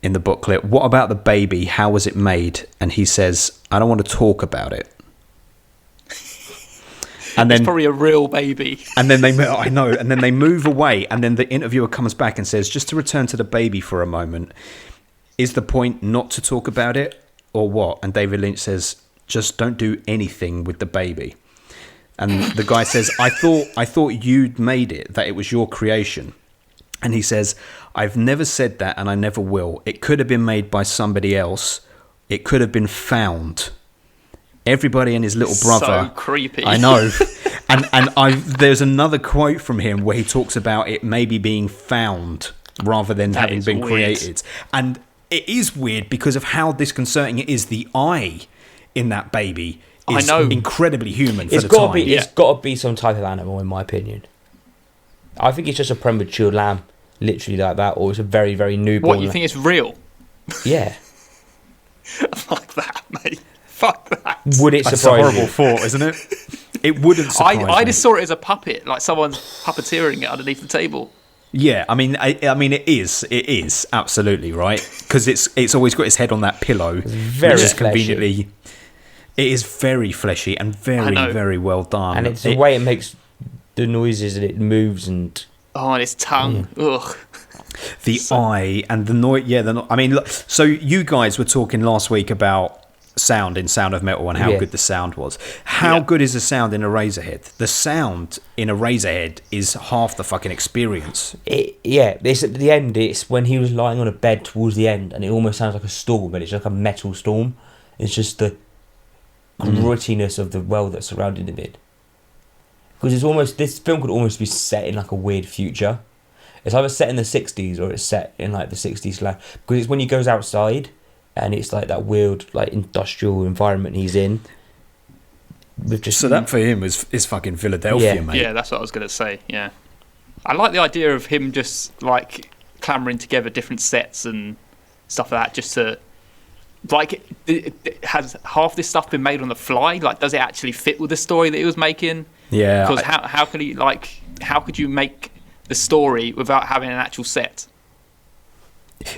in the booklet, "What about the baby? How was it made?" And he says, "I don't want to talk about it." And then it's probably a real baby. And then I know. And then they move away. And then the interviewer comes back and says, "Just to return to the baby for a moment, is the point not to talk about it or what?" And David Lynch says, "Just don't do anything with the baby." And the guy says, I thought you'd made it, that it was your creation." And he says, "I've never said that, and I never will. It could have been made by somebody else. It could have been found." Everybody and his little brother. So creepy. I know. There's another quote from him where he talks about it maybe being found rather than having been created. And it is weird because of how disconcerting it is. The eye in that baby is incredibly human for the time. It's got to be some type of animal, in my opinion. I think it's just a premature lamb, literally like that, or it's a very, very newborn. What, you think it's real? Yeah. Like that, mate. Fuck that. Would it surprise That's a horrible you? thought, isn't it? It wouldn't surprise me. I just saw it as a puppet, like someone's puppeteering it underneath the table. Yeah, I mean, it is absolutely right, because it's always got its head on that pillow, very which is fleshy. conveniently. It is very fleshy and very, very well done, and it's the way it makes the noises and it moves and and its tongue. Ugh. The eye and the noise. Yeah, I mean, look, so you guys were talking last week about sound in Sound of Metal and how good the sound was. How good is the sound in Eraserhead? The sound in Eraserhead is half the fucking experience. It's at the end. It's when he was lying on a bed towards the end, and it almost sounds like a storm, but it's like a metal storm. It's just the grittiness of the world that surrounded him. Because this film could almost be set in like a weird future. It's either set in the 60s or it's set in like the 60s. Because it's when he goes outside and it's like that weird like industrial environment he's in. With just So that for him is fucking Philadelphia, mate. Yeah, that's what I was going to say. Yeah, I like the idea of him just like clambering together different sets and stuff like that, just to like. Has half this stuff been made on the fly? Like, does it actually fit with the story that he was making? Yeah. Because how could he like? How could you make the story without having an actual set?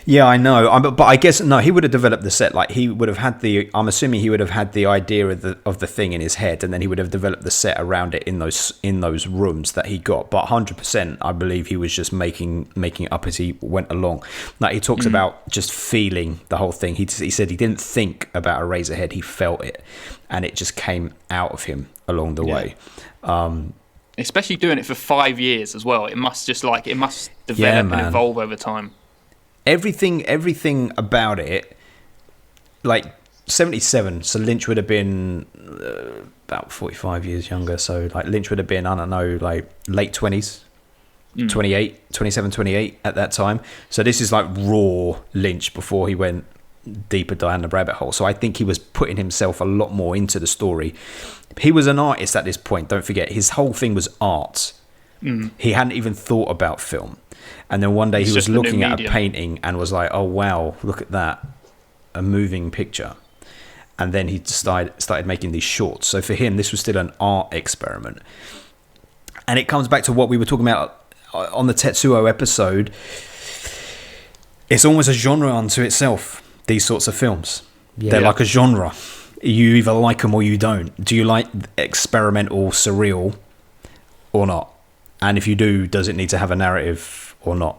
Yeah, I know. But I guess no, he would have developed the set. Like he would have had the. I'm assuming he would have had the idea of the thing in his head, and then he would have developed the set around it in those rooms that he got. But 100%, I believe he was just making it up as he went along. Like he talks about just feeling the whole thing. He said he didn't think about Eraserhead, he felt it, and it just came out of him along the way. Especially doing it for 5 years as well. It must develop and evolve over time. Everything about it, like 77, so Lynch would have been about 45 years younger, so like Lynch would have been, I don't know, like late 20s, 27, 28 at that time. So this is like raw Lynch before he went deeper down the rabbit hole. So I think he was putting himself a lot more into the story. He was an artist at this point, don't forget. His whole thing was art. He hadn't even thought about film. And then one day he was looking at a painting and was like, oh, wow, look at that, a moving picture. And then he started making these shorts. So for him, this was still an art experiment. And it comes back to what we were talking about on the Tetsuo episode. It's almost a genre unto itself, these sorts of films. Yeah. They're like a genre. You either like them or you don't. Do you like experimental, surreal or not? And if you do, does it need to have a narrative or not?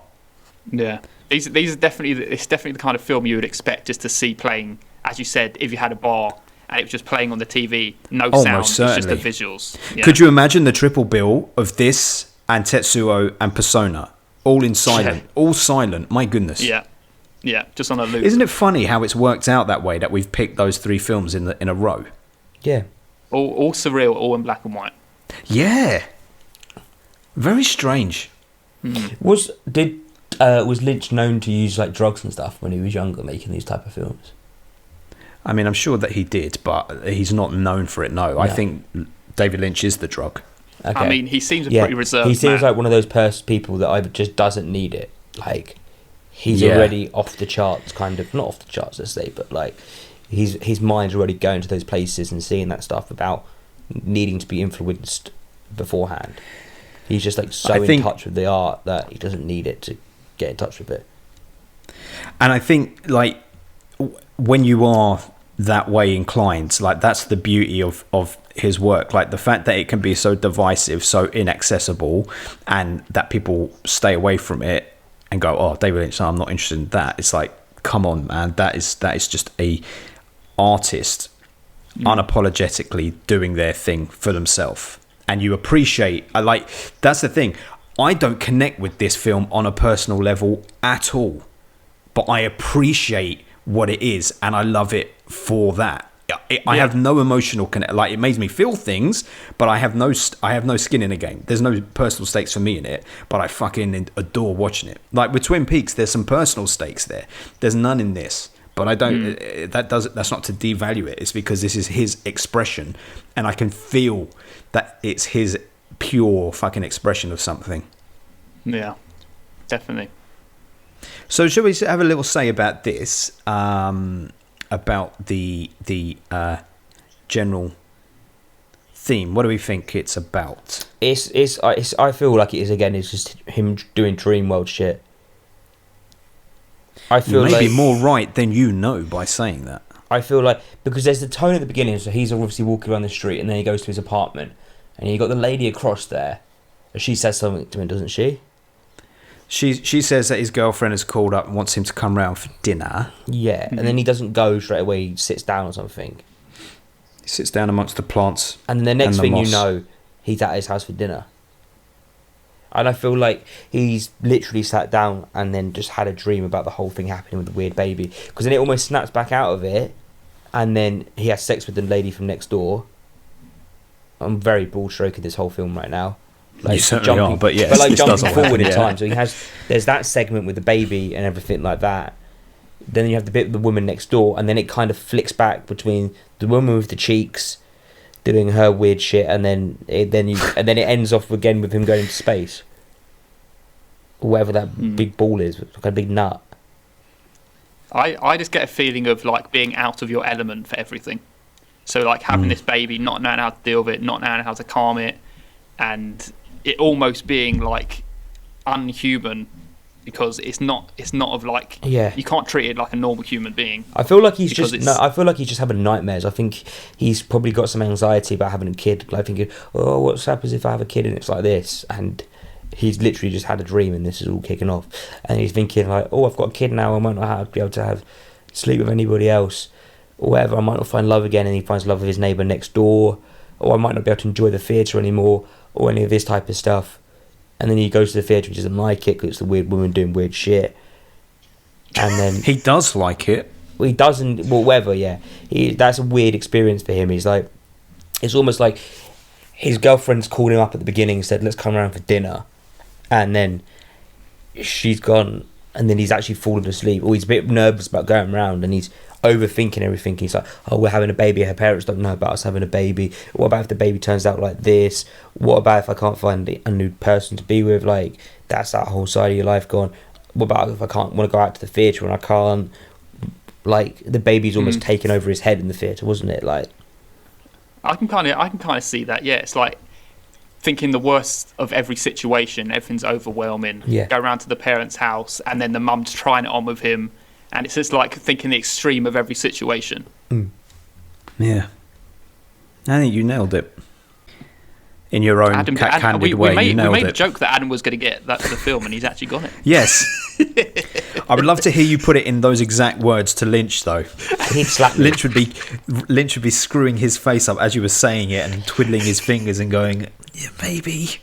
Yeah, these are definitely the kind of film you would expect just to see playing, as you said, if you had a bar and it was just playing on the TV, no sound, it's just the visuals. Yeah. Could you imagine the triple bill of this and Tetsuo and Persona, all in silent, all silent? My goodness. Yeah, just on a loop. Isn't it funny how it's worked out that way, that we've picked those three films in a row? Yeah, all surreal, all in black and white. Yeah. Very strange. Was Lynch known to use like drugs and stuff when he was younger, making these type of films? I mean, I'm sure that he did, but he's not known for it. No, I think David Lynch is the drug. Okay. I mean, he seems pretty reserved. He seems like one of those people that either just doesn't need it. Like he's already off the charts, kind of not off the charts, let's say, but like his mind's already going to those places and seeing that stuff without needing to be influenced beforehand. He's just like in touch with the art that he doesn't need it to get in touch with it. And I think like when you are that way inclined, like that's the beauty of his work. Like the fact that it can be so divisive, so inaccessible, and that people stay away from it and go, oh, David Lynch, no, I'm not interested in that. It's like, come on, man, that is just a artist unapologetically doing their thing for themselves. And you appreciate, that's the thing. I don't connect with this film on a personal level at all, but I appreciate what it is, and I love it for that. I have no emotional connect. Like it makes me feel things, but I have no skin in the game. There's no personal stakes for me in it, but I fucking adore watching it. Like with Twin Peaks, there's some personal stakes there. There's none in this. But I don't. That's not to devalue it. It's because this is his expression, and I can feel that it's his pure fucking expression of something. Yeah, definitely. So, shall we have a little say about this? About the general theme. What do we think it's about? I feel like it is again. It's just him doing dream world shit. I feel you may like be more right than you know by saying that. I feel like because there's the tone at the beginning, so he's obviously walking around the street, and then he goes to his apartment, and you got the lady across there. She says something to him, doesn't she? She says that his girlfriend has called up and wants him to come round for dinner. Yeah, and then he doesn't go straight away. He sits down or something. He sits down amongst the plants. And the next thing you know, he's at his house for dinner. And I feel like he's literally sat down and then just had a dream about the whole thing happening with the weird baby. Because then it almost snaps back out of it, and then he has sex with the lady from next door. I'm very broad stroking this whole film right now. Like you certainly are, but yes, but like jumping forward in time. So there's that segment with the baby and everything like that. then you have the bit with the woman next door, and then it kind of flicks back between the woman with the cheeks doing her weird shit, and then it ends off again with him going into space, or whatever that big ball is, like a big nut. I just get a feeling of like being out of your element for everything. So like having this baby, not knowing how to deal with it, not knowing how to calm it, and it almost being like unhuman, because it's not of like, you can't treat it like a normal human being. I feel like he's just having nightmares. I think he's probably got some anxiety about having a kid, like thinking, oh, what happens if I have a kid and it's like this? And he's literally just had a dream and this is all kicking off, and he's thinking like, oh, I've got a kid now, I might not be able to sleep with anybody else or whatever. I might not find love again, and he finds love with his neighbour next door, or I might not be able to enjoy the theatre anymore, or any of this type of stuff. And then he goes to the theatre and doesn't like it because it's the weird woman doing weird shit. And then he does like it. Well, he doesn't. Well, whatever. Yeah, that's a weird experience for him. He's like, it's almost like his girlfriend's called him up at the beginning and said, "Let's come around for dinner," and then she's gone, and then he's actually fallen asleep, or he's a bit nervous about going around, and he's overthinking everything. He's like, oh, we're having a baby, her parents don't know about us having a baby, what about if the baby turns out like this, what about if I can't find a new person to be with, like that's that whole side of your life gone. What about if I can't want to go out to the theatre and I can't, like the baby's almost taken over his head in the theatre, wasn't it? Like I can kind of see that. Yeah, it's like thinking the worst of every situation, everything's overwhelming. Go around to the parents' house, and then the mum's trying it on with him, and it's just like thinking the extreme of every situation. Yeah, I think you nailed it in your own candid way. We made a joke that Adam was going to get that for the film, and he's actually got it. Yes. I would love to hear you put it in those exact words to Lynch, though. He'd slap me. Lynch would be screwing his face up as you were saying it and twiddling his fingers and going, "Yeah, maybe."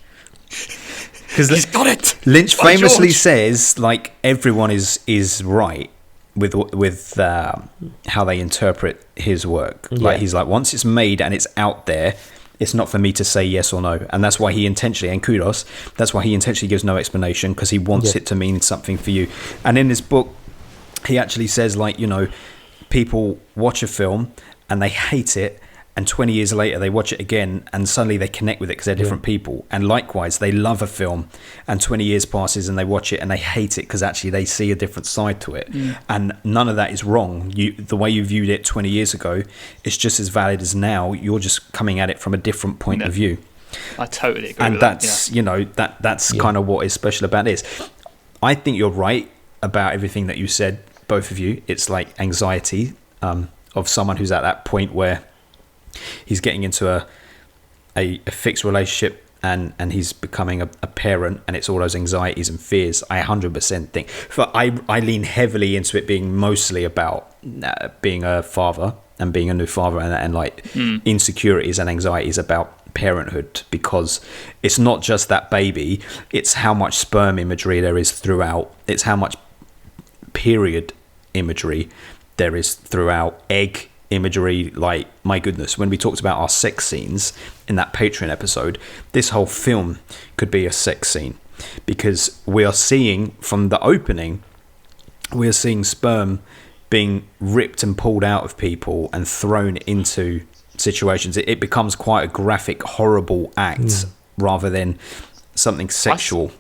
Because he's got it. Lynch famously says, like, everyone is right with how they interpret his work. Like, he's like, once it's made and it's out there, it's not for me to say yes or no. And that's why he intentionally, and kudos, that's why he intentionally gives no explanation, because he wants it to mean something for you. And in this book, he actually says, like, you know, people watch a film and they hate it, and 20 years later they watch it again and suddenly they connect with it because they're different people. And likewise, they love a film and 20 years passes and they watch it and they hate it because actually they see a different side to it. And none of that is wrong. The way you viewed it 20 years ago is just as valid as now. You're just coming at it from a different point of view. I totally agree and with that's that. You know, that's kind of what is special about this. I think you're right about everything that you said, both of you. It's like anxiety of someone who's at that point where he's getting into a fixed relationship and he's becoming a parent, and it's all those anxieties and fears. I 100% think. I lean heavily into it being mostly about being a father and being a new father, and like insecurities and anxieties about parenthood, because it's not just that baby, it's how much sperm imagery there is throughout, it's how much period imagery there is throughout, egg imagery. Like, my goodness, when we talked about our sex scenes in that Patreon episode, this whole film could be a sex scene, because we are seeing from the opening, we are seeing sperm being ripped and pulled out of people and thrown into situations. It becomes quite a graphic, horrible act rather than something sexual.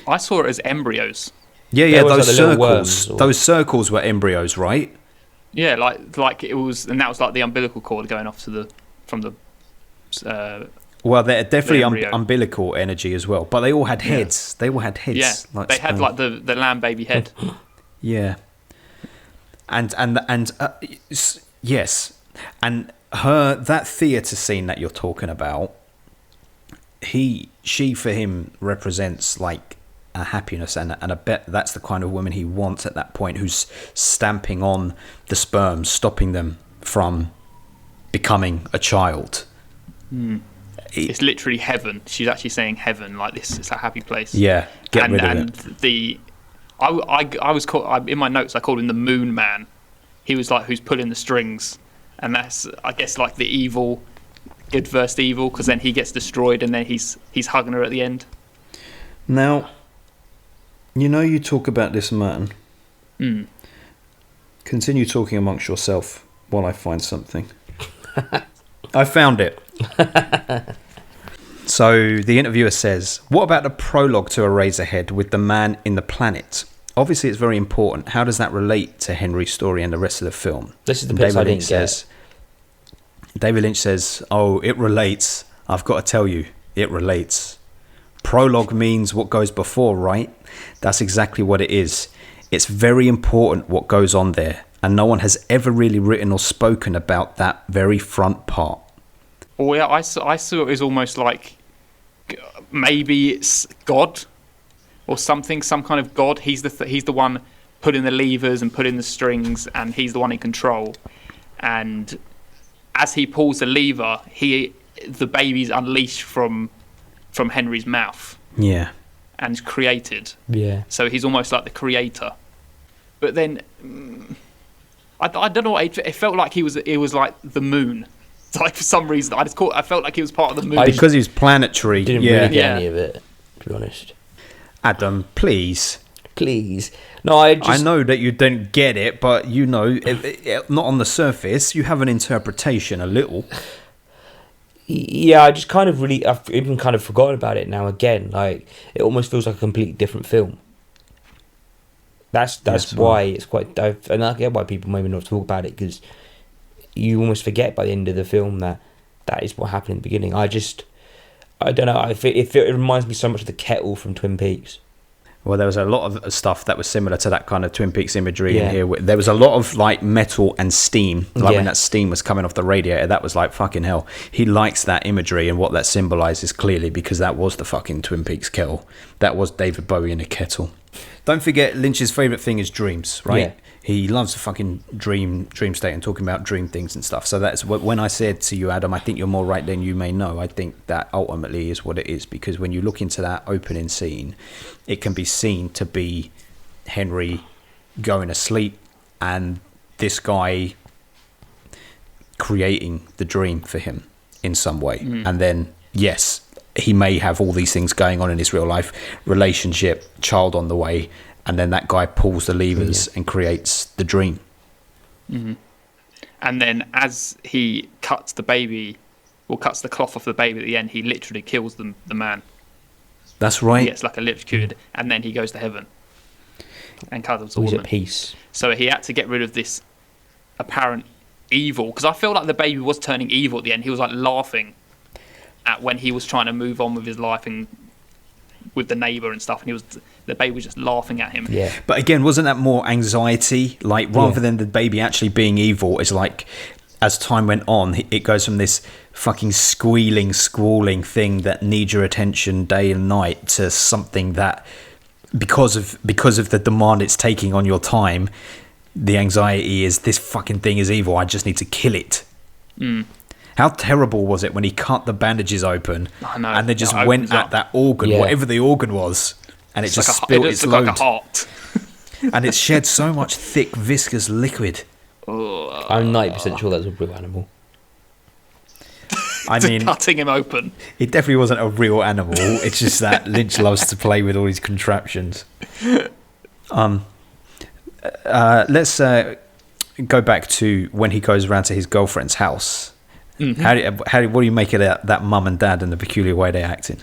I saw it as embryos. Yeah, those circles. Those circles were embryos, right? Yeah, like it was, and that was like the umbilical cord going off from the. Well, they're definitely umbilical energy as well, but they all had heads. They all had heads. Yeah, like they had like the lamb baby head. Yeah, and yes, and that theatre scene that you're talking about, she for him represents like a happiness, and I bet that's the kind of woman he wants at that point, who's stamping on the sperm, stopping them from becoming a child. It's literally heaven. She's actually saying heaven, like this. It's a happy place. Yeah, get rid of it. I was called, in my notes, I called him the Moon Man. He was like who's pulling the strings, and that's, I guess, like the evil, good versus evil, because then he gets destroyed, and then he's hugging her at the end. Now, you know, you talk about this man. Continue talking amongst yourself while I find something. I found it. So the interviewer says, what about the prologue to Eraserhead with the man in the planet? Obviously, it's very important. How does that relate to Henry's story and the rest of the film? This is the bit I didn't get. David Lynch says, oh, it relates. I've got to tell you, it relates. Prologue means what goes before, right? That's exactly what it is. It's very important what goes on there, and no one has ever really written or spoken about that very front part. Oh yeah, I saw it as almost like maybe it's God or something, some kind of God. He's the one putting the levers and putting the strings, and he's the one in control. And as he pulls the lever, the baby's unleashed from Henry's mouth. Yeah. And is created. Yeah. So he's almost like the creator. But then I don't know. It felt like it was like the moon. Like for some reason, I felt like he was part of the moon because he was planetary. Didn't really get any of it, to be honest. Adam, please. No, I know that you didn't get it, but you know, not on the surface. You have an interpretation, a little. Yeah, I've even kind of forgotten about it now again. Like, it almost feels like a completely different film. That's why it's quite... And I get why people maybe not talk about it, because you almost forget by the end of the film that is what happened in the beginning. I don't know, it reminds me so much of the kettle from Twin Peaks. Well, there was a lot of stuff that was similar to that kind of Twin Peaks imagery in here. There was a lot of like metal and steam, like when that steam was coming off the radiator. That was like fucking hell. He likes that imagery and what that symbolizes clearly, because that was the fucking Twin Peaks kettle. That was David Bowie in a kettle. Don't forget, Lynch's favorite thing is dreams, right? Yeah. He loves a fucking dream state and talking about dream things and stuff. So that's when I said to you, Adam, I think you're more right than you may know. I think that ultimately is what it is, because when you look into that opening scene, it can be seen to be Henry going to sleep and this guy creating the dream for him in some way. And then, yes, he may have all these things going on in his real life, relationship, child on the way, and then that guy pulls the levers and creates the dream. Mm-hmm. And then as he cuts the baby, or cuts the cloth off the baby at the end, he literally kills the man. That's right. He gets like electrocuted, and then he goes to heaven and cuddles the woman. He's at peace. So he had to get rid of this apparent evil, because I feel like the baby was turning evil at the end. He was like laughing at when he was trying to move on with his life and with the neighbour and stuff, and the baby was just laughing at him. Yeah. But again, wasn't that more anxiety? Like, rather than the baby actually being evil, it's like, as time went on, it goes from this fucking squealing, squalling thing that needs your attention day and night to something that, because of the demand it's taking on your time, the anxiety is, this fucking thing is evil, I just need to kill it. How terrible was it when he cut the bandages open and they just went at that organ, whatever the organ was, and it just spilled its load. Like a heart. And it shed so much thick, viscous liquid. I'm 90% sure that's a real animal. I mean, cutting him open. It definitely wasn't a real animal. It's just that Lynch loves to play with all these contraptions. Let's go back to when he goes around to his girlfriend's house. Mm-hmm. What do you make of that mum and dad and the peculiar way they're acting?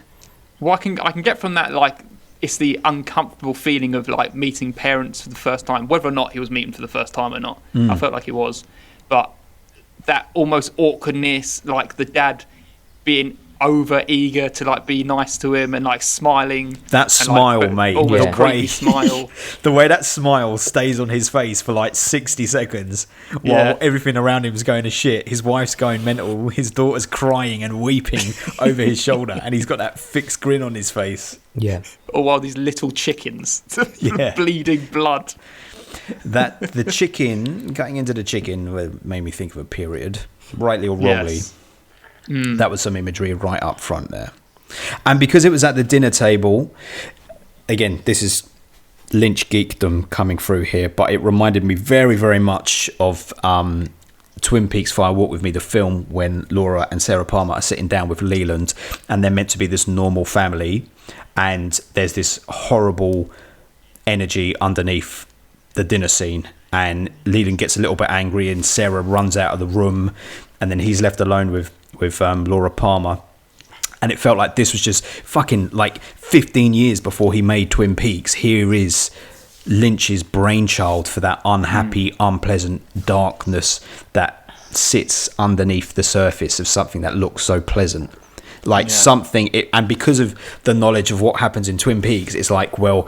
Well, I can get from that, like, it's the uncomfortable feeling of like meeting parents for the first time, whether or not he was meeting for the first time or not. I felt like he was, but that almost awkwardness, like the dad being over eager to like be nice to him and like smiling. That smile, like, mate. Almost creepy smile. The way that smile stays on his face for like 60 seconds while everything around him is going to shit. His wife's going mental. His daughter's crying and weeping over his shoulder, and he's got that fixed grin on his face. Yeah. Or while these little chickens bleeding blood. The chicken, getting into the chicken made me think of a period, rightly or wrongly. Yes. That was some imagery right up front there. And because it was at the dinner table, again, this is Lynch geekdom coming through here, but it reminded me very, very much of Twin Peaks Fire Walk With Me, the film, when Laura and Sarah Palmer are sitting down with Leland and they're meant to be this normal family, and there's this horrible energy underneath the dinner scene, and Leland gets a little bit angry, and Sarah runs out of the room, and then he's left alone with Laura Palmer. And it felt like this was just fucking like 15 years before he made Twin Peaks. Here is Lynch's brainchild for that unhappy, unpleasant darkness that sits underneath the surface of something that looks so pleasant. Like and because of the knowledge of what happens in Twin Peaks, it's like, well,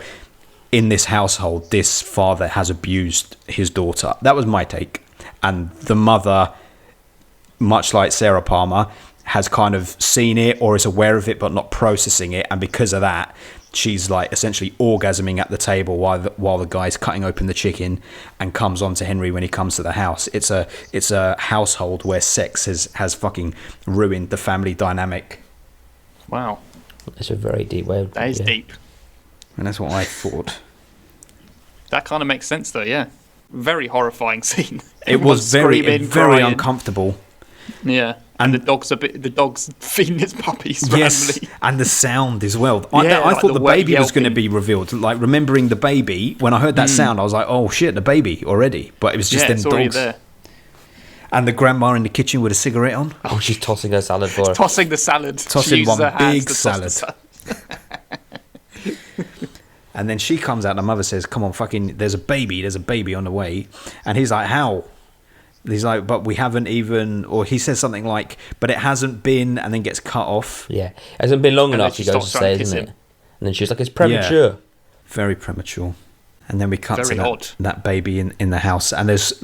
in this household, this father has abused his daughter. That was my take. And the mother, much like Sarah Palmer, has kind of seen it or is aware of it but not processing it, and because of that she's like essentially orgasming at the table while the guy's cutting open the chicken, and comes on to Henry when he comes to the house. It's a household where sex has fucking ruined the family dynamic. Wow, that's a very deep way. That is deep, and that's what I thought. That kind of makes sense though. Yeah, very horrifying scene. It was very uncomfortable. Yeah. And the dog's feeding its puppies randomly. Yes, and the sound as well. I thought the baby was going to be revealed. Like, remembering the baby, when I heard that sound, I was like, oh shit, the baby already. But it was just them dogs. There. And the grandma in the kitchen with a cigarette on. Oh, she's tossing her salad for her. Tossing the salad. Tossing one big salad. And then she comes out and the mother says, come on, fucking, there's a baby on the way. And he's like, how? He's like, but we haven't even, or he says something like, but it hasn't been, and then gets cut off. Yeah, it hasn't been long enough, he goes to say, isn't it? And then she's like, it's premature. Yeah, very premature. And then we cut to that baby in the house, and there's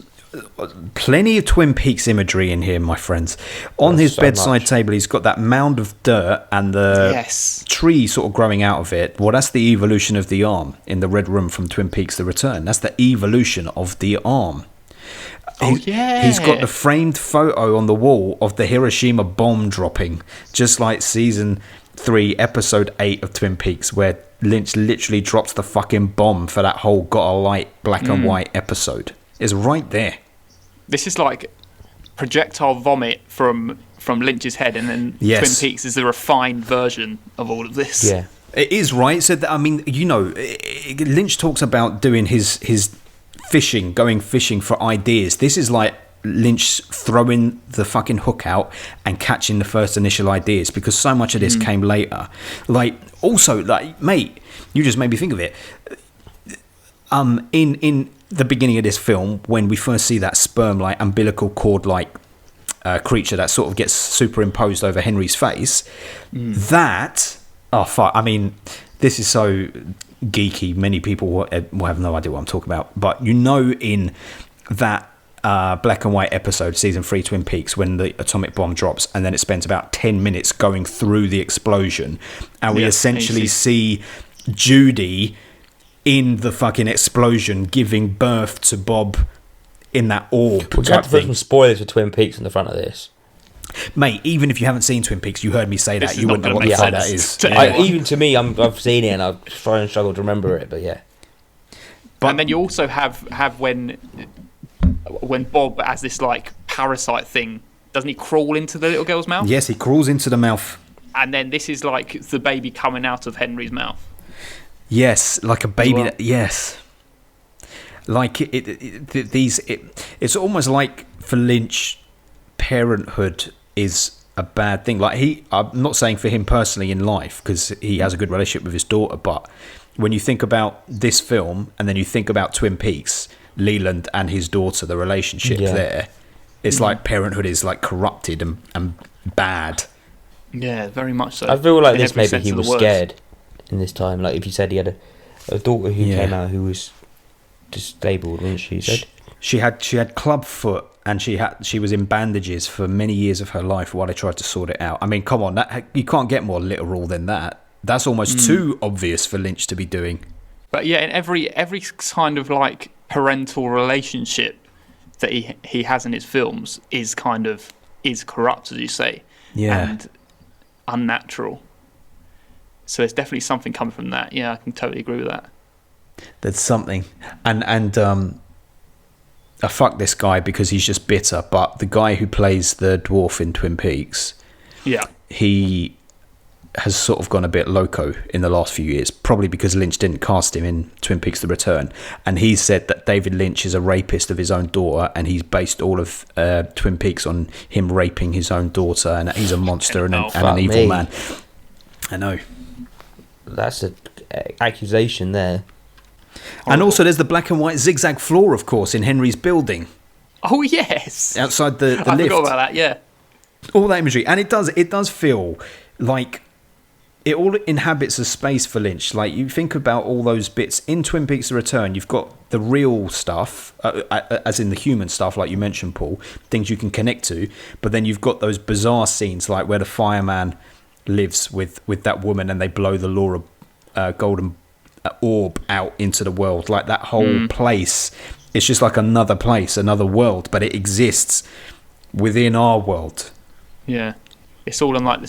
plenty of Twin Peaks imagery in here, my friends. On his bedside table, he's got that mound of dirt and the tree sort of growing out of it. Well, that's the evolution of the arm in the Red Room from Twin Peaks The Return. That's the evolution of the arm. He's got the framed photo on the wall of the Hiroshima bomb dropping, just like season 3, episode 8 of Twin Peaks, where Lynch literally drops the fucking bomb for that whole Got a Light black and white episode. It's right there. This is like projectile vomit from Lynch's head, and then Twin Peaks is the refined version of all of this. Yeah, it is, right? So I mean, Lynch talks about doing his going fishing for ideas. This is like Lynch throwing the fucking hook out and catching the first initial ideas, because so much of this came later. Like, also, like, mate, you just made me think of it. In the beginning of this film, when we first see that sperm-like, umbilical cord-like creature that sort of gets superimposed over Henry's face, that, oh fuck, I mean, this is so geeky, many people will have no idea what I'm talking about, but in that black and white episode, season 3 Twin Peaks, when the atomic bomb drops and then it spends about 10 minutes going through the explosion, and we essentially see Judy in the fucking explosion giving birth to Bob in that orb. We're going to put some spoilers for Twin Peaks in the front of this. Mate, even if you haven't seen Twin Peaks, you heard me say that. You wouldn't know what the fuck that is. Even to me, I've seen it and I've tried and struggled to remember it, but yeah. And then you also have when Bob has this like parasite thing, doesn't he crawl into the little girl's mouth? Yes, he crawls into the mouth. And then this is like the baby coming out of Henry's mouth. Yes, like a baby. Yes. Like it's almost like for Lynch, parenthood is a bad thing. Like I'm not saying for him personally in life, because he has a good relationship with his daughter, but when you think about this film and then you think about Twin Peaks, Leland and his daughter, the relationship there, it's like parenthood is like corrupted and bad. Yeah, very much so. I feel like this maybe he was scared in this time. Like if you said he had a daughter who came out who was disabled, wasn't she? She had club foot, and she was in bandages for many years of her life while they tried to sort it out. I mean, come on, you can't get more literal than that. That's almost too obvious for Lynch to be doing. But yeah, in every kind of like parental relationship that he has in his films is corrupt, as you say, and unnatural. So there's definitely something coming from that. Yeah, I can totally agree with that. There's something, and I fuck this guy because he's just bitter. But the guy who plays the dwarf in Twin Peaks, he has sort of gone a bit loco in the last few years, probably because Lynch didn't cast him in Twin Peaks: The Return, and he said that David Lynch is a rapist of his own daughter, and he's based all of Twin Peaks on him raping his own daughter, and that he's a monster and an evil man. I know. That's an accusation there. And also, there's the black and white zigzag floor, of course, in Henry's building. Oh yes, outside the lift. I forgot about that. Yeah, all that imagery, and it does feel like it all inhabits a space for Lynch. Like, you think about all those bits in Twin Peaks: The Return. You've got the real stuff, as in the human stuff, like you mentioned, Paul, things you can connect to. But then you've got those bizarre scenes, like where the fireman lives with that woman, and they blow the Laura golden orb out into the world. Like, that whole place, it's just like another place, another world, but it exists within our world. Yeah. It's all in like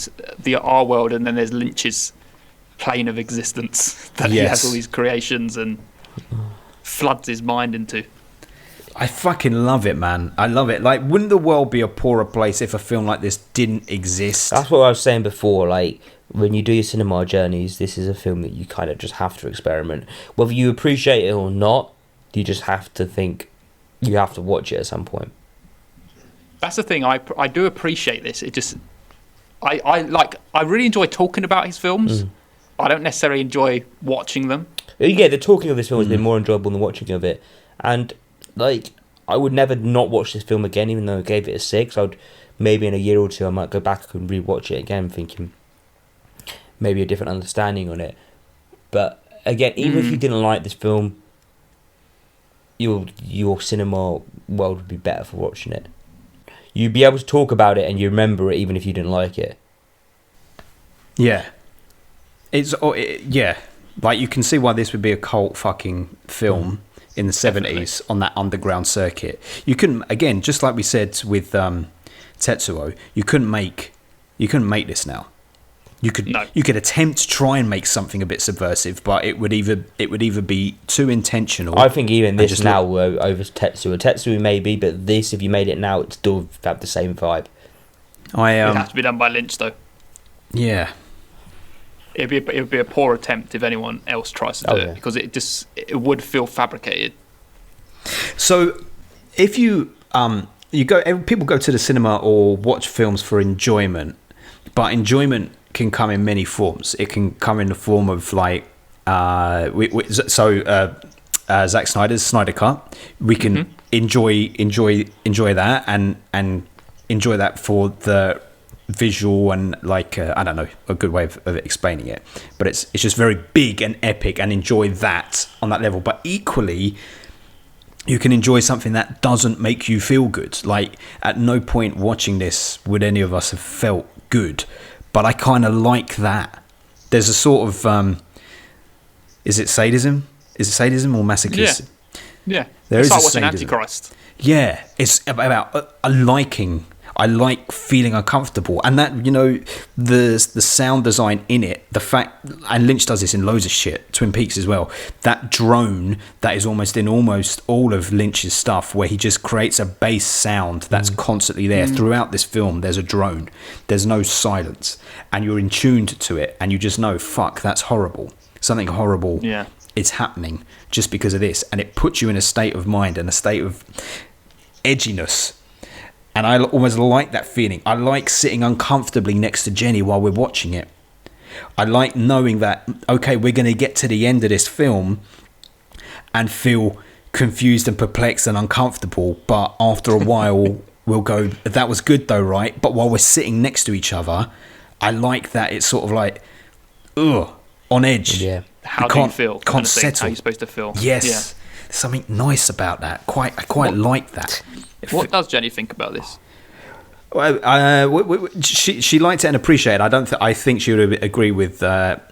our world, and then there's Lynch's plane of existence that he has all these creations and floods his mind into. I fucking love it, man. I love it. Like, wouldn't the world be a poorer place if a film like this didn't exist? That's what I was saying before. Like, when you do your cinema journeys, this is a film that you kind of just have to experiment. Whether you appreciate it or not, you just have to think you have to watch it at some point. That's the thing. I do appreciate this. It just... I really enjoy talking about his films. I don't necessarily enjoy watching them. Yeah, the talking of this film has been more enjoyable than the watching of it. And, like, I would never not watch this film again, even though I gave it a 6. I would, maybe in a year or two, I might go back and rewatch it again, thinking maybe a different understanding on it. But, again, even if you didn't like this film, your cinema world would be better for watching it. You'd be able to talk about it and you remember it even if you didn't like it. Yeah. Yeah. Like, you can see why this would be a cult fucking film in the 70s on that underground circuit. You couldn't, again, just like we said with Tetsuo, you couldn't make this now. You could attempt to try and make something a bit subversive, but it would either be too intentional. I think even this now over Tetsuo maybe, but this, if you made it now, it'd still have the same vibe. It'd have to be done by Lynch, though. Yeah. It would be a poor attempt if anyone else tries to do it, because it would feel fabricated. So, if you people go to the cinema or watch films for enjoyment, but enjoyment can come in many forms. It can come in the form of, like, Zack Snyder's Snyder Cut. We can enjoy that and enjoy that for the visual and, like, I don't know, a good way of explaining it. But it's just very big and epic, and enjoy that on that level. But equally, you can enjoy something that doesn't make you feel good. Like, at no point watching this would any of us have felt good. But I kind of like that. There's a sort of, is it sadism? Is it sadism or masochism? Yeah. There it's is like a watching sadism. Antichrist. Yeah, it's about a liking. I like feeling uncomfortable, and that, you know, the sound design in it, the fact, and Lynch does this in loads of shit, Twin Peaks as well, that drone that is almost in almost all of Lynch's stuff, where he just creates a bass sound that's constantly there. Throughout this film, there's a drone, there's no silence, and you're in tuned to it, and you just know, fuck, that's horrible. Something horrible is happening just because of this, and it puts you in a state of mind and a state of edginess. And I almost like that feeling. I like sitting uncomfortably next to Jenny while we're watching it. I like knowing that, okay, we're going to get to the end of this film and feel confused and perplexed and uncomfortable. But after a while, we'll go, that was good though, right? But while we're sitting next to each other, I like that it's sort of like, on edge. Yeah. How do you feel? Can't settle. How you're supposed to feel. Yes. Yeah. There's something nice about that. I quite like that. What does Jenny think about this? Well, she liked it and appreciated it. I think she would agree with the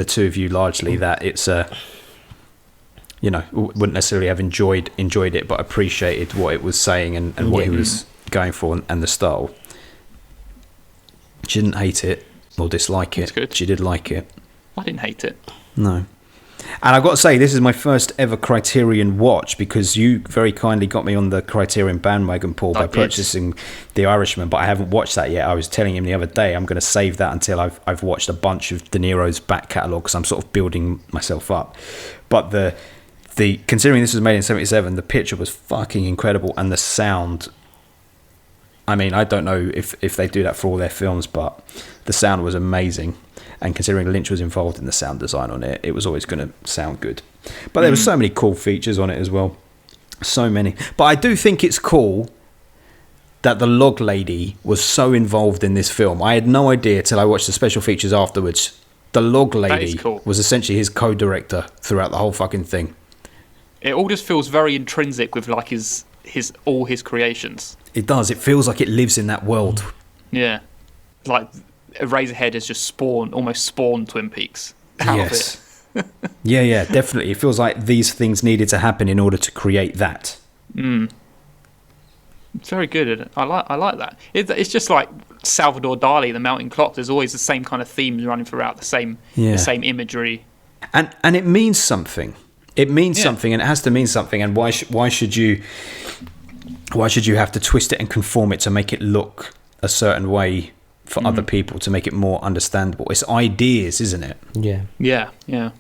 two of you largely, that it's wouldn't necessarily have enjoyed it, but appreciated what it was saying and what he was going for and the style. She didn't hate it or dislike it. That's good. She did like it. I didn't hate it. No. And I've got to say, this is my first ever Criterion watch, because you very kindly got me on the Criterion bandwagon, Paul, by purchasing The Irishman, but I haven't watched that yet. I was telling him the other day I'm going to save that until I've watched a bunch of De Niro's back catalogue, because I'm sort of building myself up. But the considering this was made in 77, the picture was fucking incredible, and the sound, I mean, I don't know if they do that for all their films, but the sound was amazing. And considering Lynch was involved in the sound design on it, it was always going to sound good. But there were so many cool features on it as well. So many. But I do think it's cool that the log lady was so involved in this film. I had no idea till I watched the special features afterwards. The log lady was essentially his co-director throughout the whole fucking thing. It all just feels very intrinsic with like his all his creations. It does. It feels like it lives in that world. Yeah. Like Eraserhead has just almost spawned Twin Peaks out of it. yeah, definitely. It feels like these things needed to happen in order to create that. It's very good. I like that. It's just like Salvador Dali, The Mounting Clock. There's always the same kind of themes running throughout, the same imagery. And it means something. It means something, and it has to mean something. And why should you have to twist it and conform it to make it look a certain way for other people, to make it more understandable? It's ideas, isn't it? Yeah.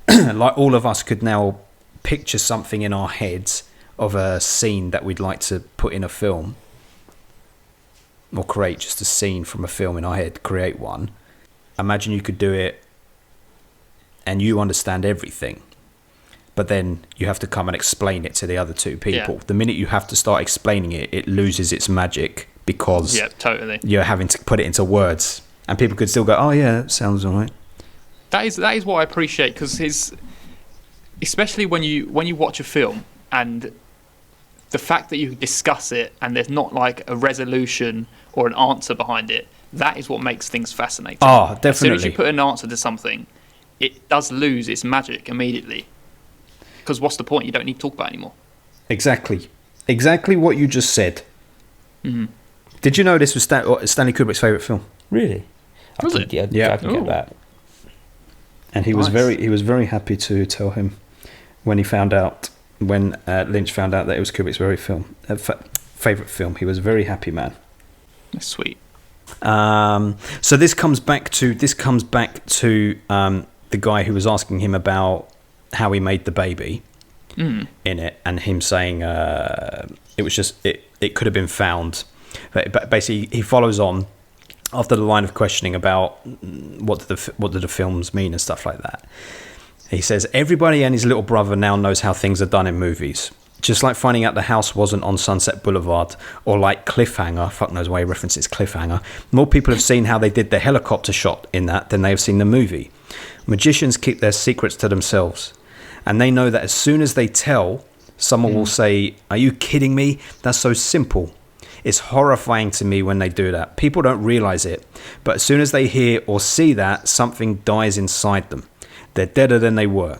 Like all of us could now picture something in our heads of a scene that we'd like to put in a film, or create just a scene from a film in our head, create one. Imagine you could do it and you understand everything, but then you have to come and explain it to the other two people. The minute you have to start explaining it, it loses its magic, because you're having to put it into words, and people could still go, oh yeah, that sounds all right. That is what I appreciate, because especially when you watch a film and the fact that you discuss it and there's not like a resolution or an answer behind it, that is what makes things fascinating. Oh, definitely. As soon as you put an answer to something, it does lose its magic immediately, because what's the point? You don't need to talk about it anymore. Exactly what you just said. Did you know this was Stanley Kubrick's favourite film? Really? Was it? Yeah, I can get that. And he was very happy to tell him when Lynch found out that it was Kubrick's very favourite film. He was a very happy man. That's sweet. So this comes back to the guy who was asking him about how he made the baby in it, and him saying it was just it could have been found. But basically, he follows on after the line of questioning about what do the films mean and stuff like that. He says, everybody and his little brother now knows how things are done in movies. Just like finding out the house wasn't on Sunset Boulevard, or like Cliffhanger, fuck knows why he references Cliffhanger. More people have seen how they did the helicopter shot in that than they have seen the movie. Magicians keep their secrets to themselves, and they know that as soon as they tell, someone will say, are you kidding me? That's so simple. It's horrifying to me when they do that. People don't realize it, but as soon as they hear or see that, something dies inside them. They're deader than they were.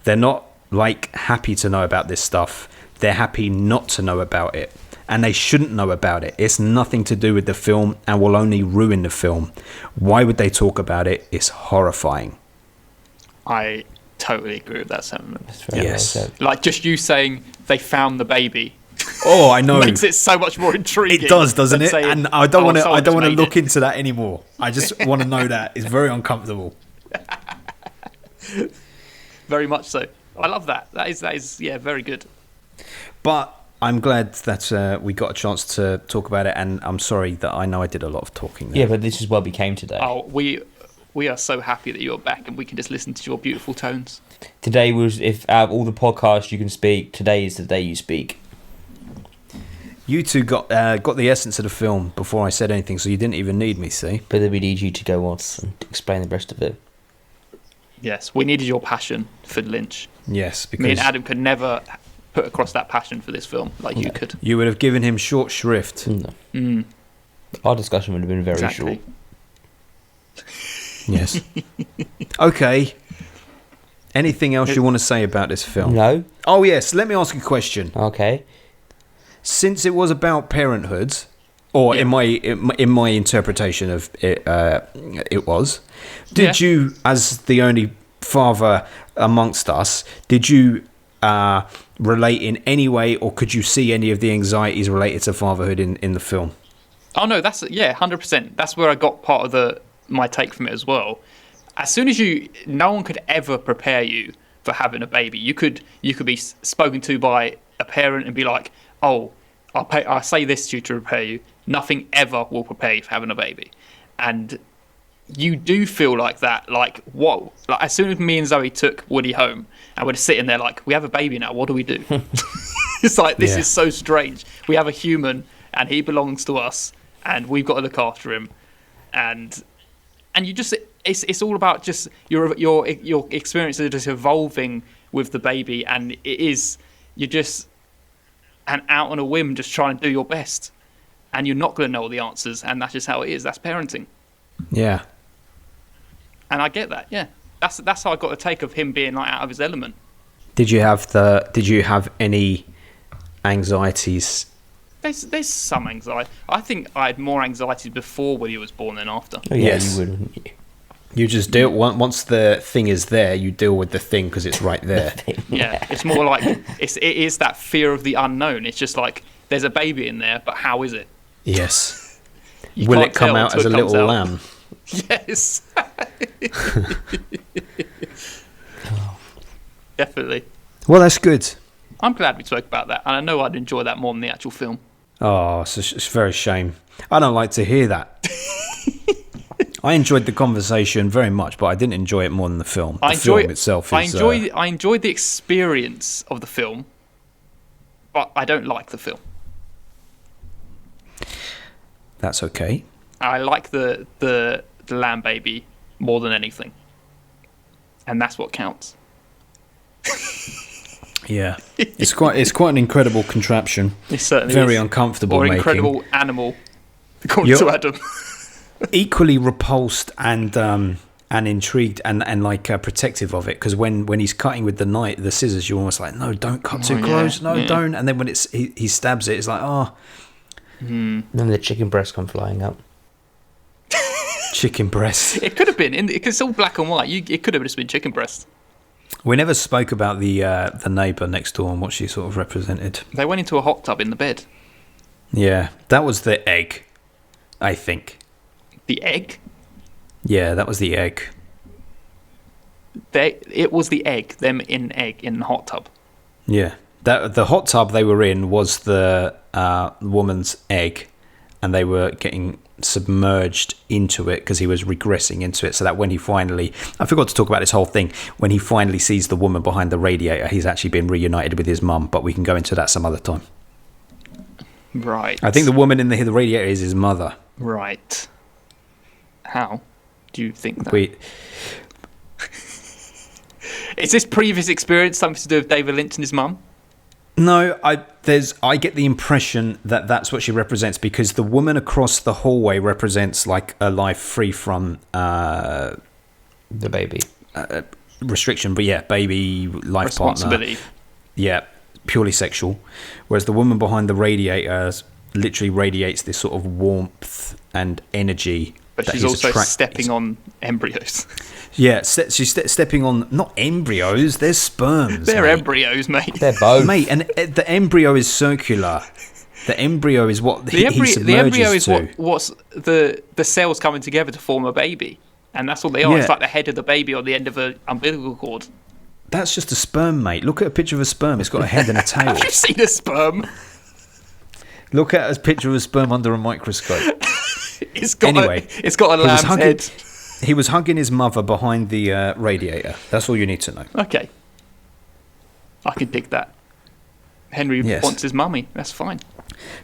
They're not like happy to know about this stuff. They're happy not to know about it, and they shouldn't know about it. It's nothing to do with the film and will only ruin the film. Why would they talk about it? It's horrifying. I totally agree with that sentiment. Yes. Like just you saying they found the baby. Oh, I know. Makes it so much more intriguing. It does, doesn't it? Saying, and I don't want to look into that anymore. I just want to know that. It's very uncomfortable. Very much so. I love that. That is very good. But I'm glad that we got a chance to talk about it, and I'm sorry that I know I did a lot of talking there. Yeah, but this is why we came today. Oh, we are so happy that you're back and we can just listen to your beautiful tones. Today was, if out of all the podcasts you can speak, today is the day you speak. You two got the essence of the film before I said anything, so you didn't even need me, see? But then we need you to go on and explain the rest of it. Yes, we needed your passion for Lynch. Yes, because me and Adam could never put across that passion for this film like you could. You would have given him short shrift. No. Our discussion would have been very short. Yes. Okay. Anything else you want to say about this film? No. Oh yes, let me ask you a question. Okay. Since it was about parenthood, or in my interpretation of it, it was. Did you, as the only father amongst us, did you relate in any way, or could you see any of the anxieties related to fatherhood in the film? Oh no, 100%. That's where I got part of my take from it as well. As soon as no one could ever prepare you for having a baby. You could be spoken to by a parent and be like, "Oh, I'll say this to you to prepare you." Nothing ever will prepare you for having a baby, and you do feel like that. Like, whoa! Like, as soon as me and Zoe took Woody home, and we're sitting there like, we have a baby now. What do we do? It's like, this is so strange. We have a human, and he belongs to us, and we've got to look after him, and you just. It's all about just your experience of just evolving with the baby, and you're just out on a whim, just trying to do your best, and you're not going to know all the answers, and that's just how it is. That's parenting. Yeah, and I get that. Yeah, that's how I got the take of him being like out of his element. Did you have any anxieties? There's some anxiety. I think I had more anxiety before Woody was born than after. Oh, yeah, you would, wouldn't you? You just deal once the thing is there. You deal with the thing because it's right there. Yeah, it's more like it is that fear of the unknown. It's just like there's a baby in there, but how is it? Yes. Will it come out as a little lamb? Yes. Definitely. Well, that's good. I'm glad we spoke about that, and I know I'd enjoy that more than the actual film. Oh, it's a very shame. I don't like to hear that. I enjoyed the conversation very much, but I didn't enjoy it more than the film. The film itself is... I enjoyed the experience of the film, but I don't like the film. That's okay. I like the lamb baby more than anything, and that's what counts. Yeah, it's quite an incredible contraption. It certainly very is. uncomfortable. Or making. Incredible animal, according to Adam. Equally repulsed and intrigued and like protective of it, because when he's cutting with the scissors, you're almost like, no, don't cut too close, don't. And then when he stabs it, it's like, oh. Then the chicken breasts come flying up. Chicken breast. It could have been because it's all black and white. It could have just been chicken breast. We never spoke about the neighbour next door and what she sort of represented. They went into a hot tub in the bed. Yeah, that was the egg, I think. The egg? Yeah, that was the egg. It was the egg. Them in the hot tub. Yeah, the hot tub they were in was the woman's egg, and they were getting submerged into it because he was regressing into it, so that when he finally, I forgot to talk about this whole thing, when he finally sees the woman behind the radiator, he's actually been reunited with his mum, but we can go into that some other time. Right. I think the woman in the radiator is his mother. Right. How do you think that? Wait. Is this previous experience something to do with David Lynch and his mum? No, I get the impression that that's what she represents, because the woman across the hallway represents like a life free from the baby restriction, but yeah, baby, life responsibility. Partner, yeah, purely sexual. Whereas the woman behind the radiator literally radiates this sort of warmth and energy. But she's also stepping on embryos. Yeah, she's stepping on, not embryos, they're sperms. They're mate. Embryos, mate. They're both. Mate, and the embryo is circular. The embryo is what he submerges the embryo is to. what's the cells coming together to form a baby. And that's all they are. Yeah. It's like the head of the baby on the end of an umbilical cord. That's just a sperm, mate. Look at a picture of a sperm. It's got a head and a tail. Have you seen a sperm? Look at a picture of a sperm under a microscope. It's got a lamb's head. He was hugging his mother behind the radiator. That's all you need to know. Okay. I can dig that. Henry wants his mummy. That's fine.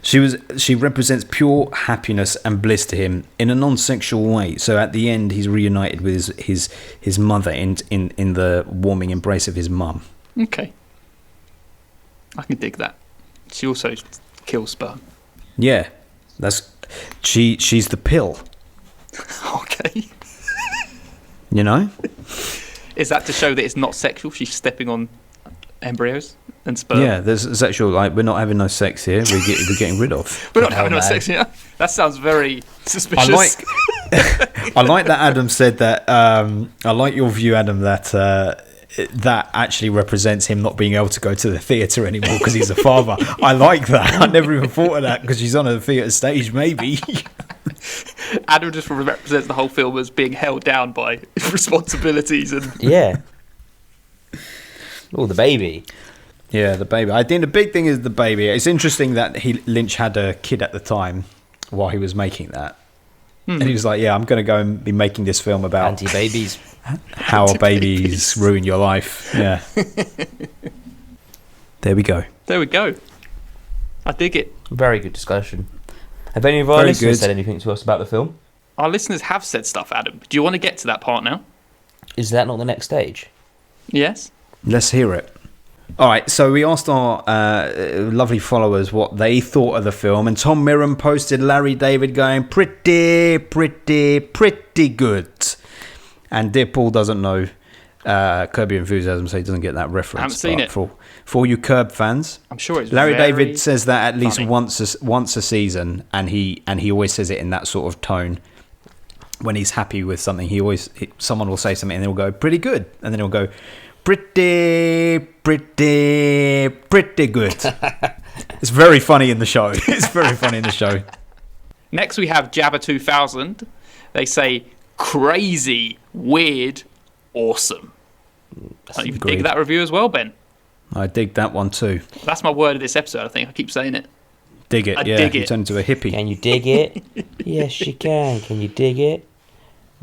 She represents pure happiness and bliss to him in a non-sexual way. So at the end, he's reunited with his mother in the warming embrace of his mum. Okay. I can dig that. She also kills sperm. Yeah, she's the pill. Okay. You know? Is that to show that it's not sexual? She's stepping on embryos and sperm? Yeah, there's sexual, like, we're not having no sex here. We're getting rid of. We're not having no sex here? That sounds very suspicious. I like that Adam said that. I like your view, Adam, that that actually represents him not being able to go to the theatre anymore because he's a father. I like that. I never even thought of that because she's on a theatre stage, maybe. Adam just represents the whole film as being held down by responsibilities and Yeah. Oh, the baby. Yeah, the baby. I think the big thing is the baby. It's interesting that Lynch had a kid at the time while he was making that. And he was like, yeah, I'm going to go and be making this film about Anti-babies. how babies ruin your life. Yeah. There we go. There we go. I dig it. Very good discussion. Have any of our Very listeners good. said anything to us about the film? Our listeners have said stuff, Adam. Do you want to get to that part now? Is that not the next stage? Yes. Let's hear it. All right, so we asked our lovely followers what they thought of the film, and Tom Mirren posted Larry David going, pretty good. And Dear Paul doesn't know Curb Your Enthusiasm, so he doesn't get that reference. I haven't seen But it. For all you Curb fans, I'm sure it's Larry very David says that at least funny. once a season, and he always says it in that sort of tone. When he's happy with something, someone will say something and he'll go pretty good, and then he'll go pretty good. It's very funny in the show. It's very funny in the show. Next we have Jabba 2000. They say crazy, weird, awesome. You Agreed. dig that review as well, Ben? I dig that one too. That's my word of this episode, I think. I keep saying it. Dig it, I yeah. dig You it. turn into a hippie. Can you dig it? Yes, you can. Can you dig it?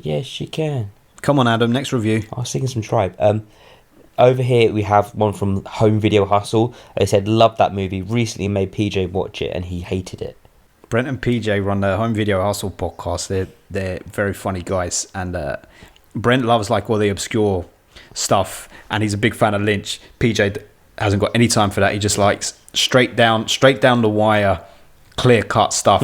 Yes, you can. Come on, Adam, next review. I was singing some Tribe. Over here we have one from Home Video Hustle. They said, love that movie. Recently made PJ watch it and he hated it. Brent and PJ run the Home Video Hustle podcast. They're very funny guys, and Brent loves like all the obscure stuff, and he's a big fan of Lynch. PJ hasn't got any time for that. He just likes straight down the wire, clear cut stuff.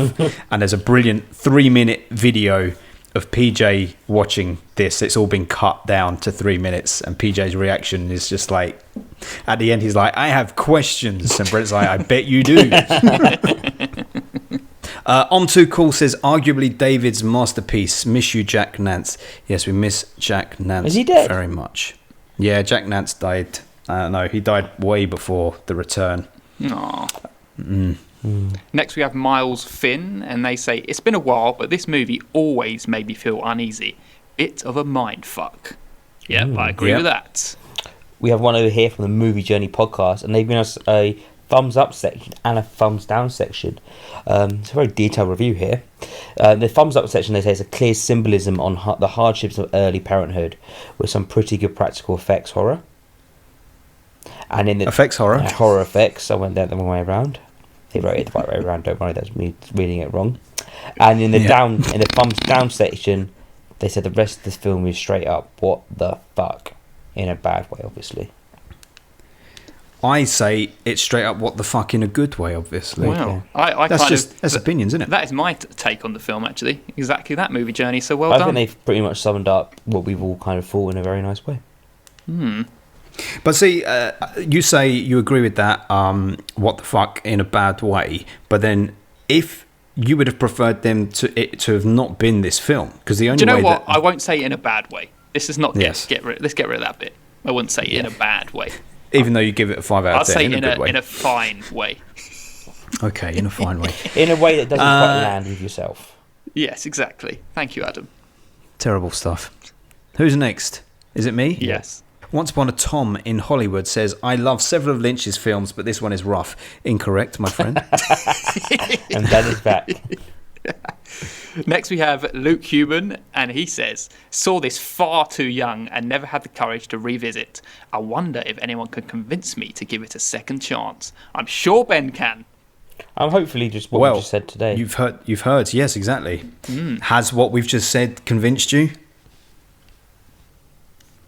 And there's a brilliant 3-minute video of PJ watching this. It's all been cut down to 3 minutes, and PJ's reaction is just like, at the end he's like, I have questions, and Brent's like, I bet you do. On Too Cool says, arguably David's masterpiece. Miss you, Jack Nance. Yes, we miss Jack Nance. Is he dead? Very much. Yeah, Jack Nance died. No, he died way before The Return. Aww. Next we have Miles Finn, and they say, it's been a while, but this movie always made me feel uneasy. Bit of a mind fuck. Yep, I agree Yep. with that. We have one over here from the Movie Journey podcast, and they've given us a thumbs up section and a thumbs down section. It's a very detailed review here. The thumbs up section, they say, is a clear symbolism on the hardships of early parenthood, with some pretty good practical effects horror. And in the Effects horror? horror effects, I went down the wrong way around. They wrote it the right way around. Don't worry, that's me reading it wrong. And in the in the thumbs down section, they said the rest of this film is straight up what the fuck, in a bad way, obviously. I say it's straight up what the fuck in a good way, obviously. Wow. I That's kind just of, that's opinions, isn't it? that is my take on the film, actually. Exactly that Movie Journey, so well I done. think they've pretty much summed up what we've all kind of thought in a very nice way. But see, you say you agree with that, what the fuck in a bad way, but then if you would have preferred them to have not been this film, because the only Do you know way what? that... I won't say in a bad way. This is not... Yes. Let's get rid of that bit. I wouldn't say in a bad way. Even though you give it a 5 out I'd of 10, say in a good way. in a fine way. Okay, in a fine way. In a way that doesn't quite land with yourself. Yes, exactly. Thank you, Adam. Terrible stuff. Who's next? Is it me? Yes. Once Upon a Tom in Hollywood says, I love several of Lynch's films, but this one is rough. Incorrect, my friend. And Ben is back. Next we have Luke Human, and he says, saw this far too young and never had the courage to revisit. I wonder if anyone can convince me to give it a second chance. I'm sure Ben can. I'm hopefully just what we just said today. You've heard. Yes, exactly. Has what we've just said convinced you?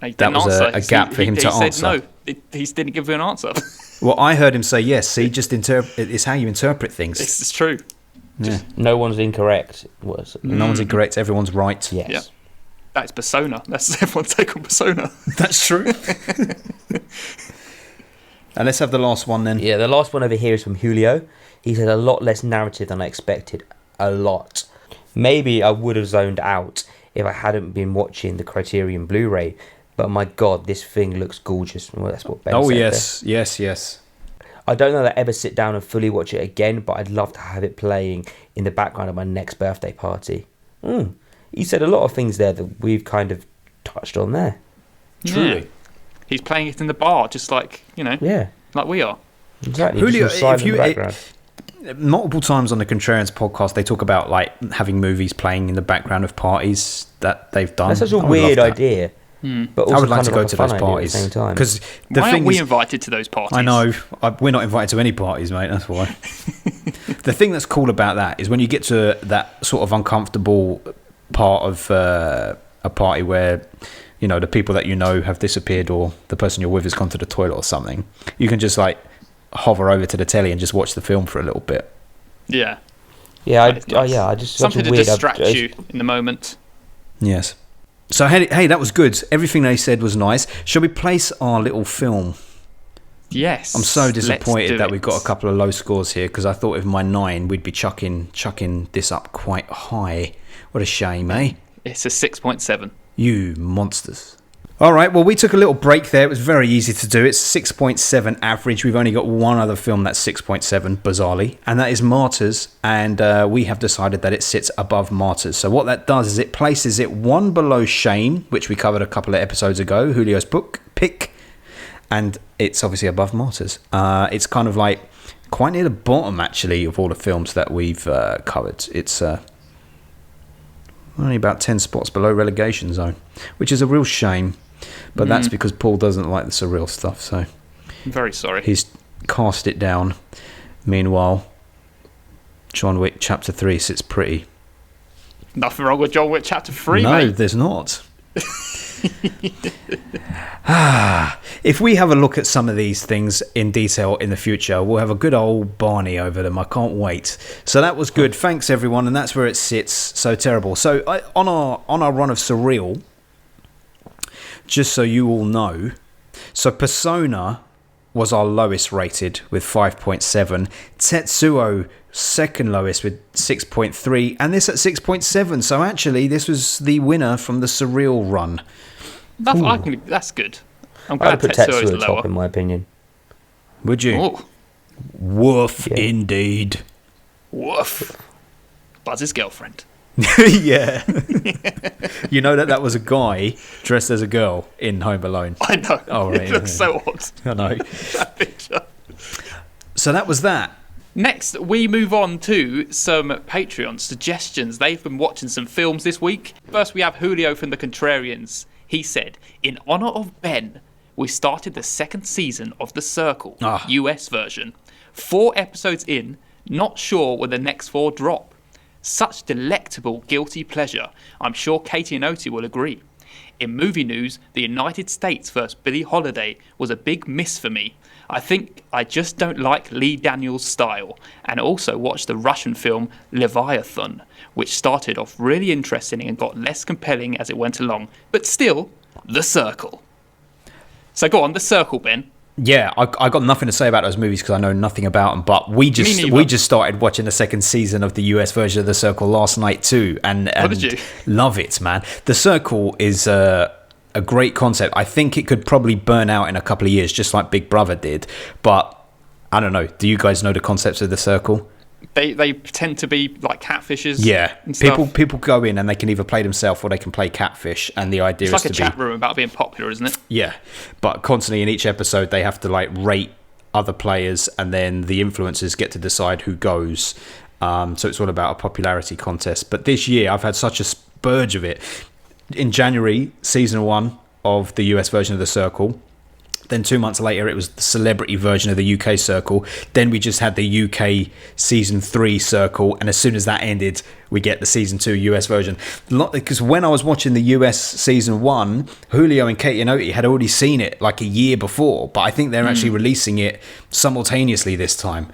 He That didn't was answer. a gap for him he to said answer. no. He didn't give you an answer. Well, I heard him say yes. See, just it's how you interpret things. It's true. No one's incorrect. No one's incorrect. Everyone's right. Yes. Yeah. That's Persona. That's everyone's take on Persona. That's true. And let's have the last one then. Yeah, the last one over here is from Julio. He said a lot less narrative than I expected. A lot. Maybe I would have zoned out if I hadn't been watching the Criterion Blu-ray. But my God, this thing looks gorgeous. Well, that's what Ben said yes. I don't know that I'd ever sit down and fully watch it again, but I'd love to have it playing in the background of my next birthday party. You said a lot of things there that we've kind of touched on there. Truly. Yeah. He's playing it in the bar, just like, like we are. Exactly. Julio, multiple times on the Contrarians podcast, they talk about like having movies playing in the background of parties that they've done. That's such a weird idea. But also I would like kind to of go like to a those fun idea parties at the same time. because Why aren't we invited to those parties? I know we're not invited to any parties, mate. That's why. The thing that's cool about that is when you get to that sort of uncomfortable part of a party where the people that have disappeared or the person you're with has gone to the toilet or something. You can just like hover over to the telly and just watch the film for a little bit. Yeah. Yeah, I just something to distract you in the moment. Yes. So hey, that was good. Everything they said was nice. Shall we place our little film? Yes. I'm so disappointed that we've got a couple of low scores here because I thought with my 9 we'd be chucking this up quite high. What a shame, eh? It's a 6.7. You monsters. All right, well, we took a little break there. It was very easy to do. It's 6.7 average. We've only got one other film that's 6.7, bizarrely, and that is Martyrs, and we have decided that it sits above Martyrs. So what that does is it places it one below Shame, which we covered a couple of episodes ago, Julio's pick, and it's obviously above Martyrs. It's kind of like quite near the bottom, actually, of all the films that we've covered. It's only about 10 spots below relegation zone, which is a real shame. But that's because Paul doesn't like the surreal stuff, so I'm very sorry. He's cast it down. Meanwhile, John Wick Chapter 3 sits pretty. Nothing wrong with John Wick Chapter 3, no, mate. There's not. If we have a look at some of these things in detail in the future, we'll have a good old Barney over them. I can't wait. So that was good. Thanks, everyone. And that's where it sits. So terrible. So on our run of surreal, just so you all know, so Persona was our lowest rated with 5.7. Tetsuo second lowest with 6.3, and this at 6.7. So actually, this was the winner from the surreal run. That's good. I'm glad I'd put Tetsuo is Tetsuo lower. top, in my opinion. Would you? Oh, Woof, Yeah. indeed. woof. Buzz's girlfriend. Yeah. You know that was a guy dressed as a girl in Home Alone. I know. Oh, right, It looks so odd. I know. That picture. So that was that. Next, we move on to some Patreon suggestions. They've been watching some films this week. First, we have Julio from the Contrarians. He said, in honor of Ben, we started the second season of The Circle, US version. 4 episodes in, not sure when the next 4 drop. Such delectable guilty pleasure. I'm sure Katie and Oti will agree. In movie news, the United States vs. Billie Holiday was a big miss for me. I think I just don't like Lee Daniels' style, and also watched the Russian film Leviathan, which started off really interesting and got less compelling as it went along, but still, The Circle. So go on, The Circle, Ben. Yeah, I got nothing to say about those movies because I know nothing about them. But we just started watching the second season of the US version of The Circle last night too, and did you? love it, man. The Circle is a great concept. I think it could probably burn out in a couple of years, just like Big Brother did. But I don't know. Do you guys know the concepts of The Circle? They tend to be like catfishes. Yeah, and stuff. people go in and they can either play themselves or they can play catfish, and the idea It's is like a to chat room about being popular, isn't it? Yeah, but constantly in each episode they have to like rate other players, and then the influencers get to decide who goes. So it's all about a popularity contest. But this year I've had such a spurge of it. In January, season 1 of the US version of The Circle. Then 2 months later, it was the celebrity version of the UK Circle. Then we just had the UK season 3 Circle, and as soon as that ended, we get the season 2 US version. Because when I was watching the US season 1, Julio and Katie and Oti had already seen it like a year before, but I think they're actually releasing it simultaneously this time.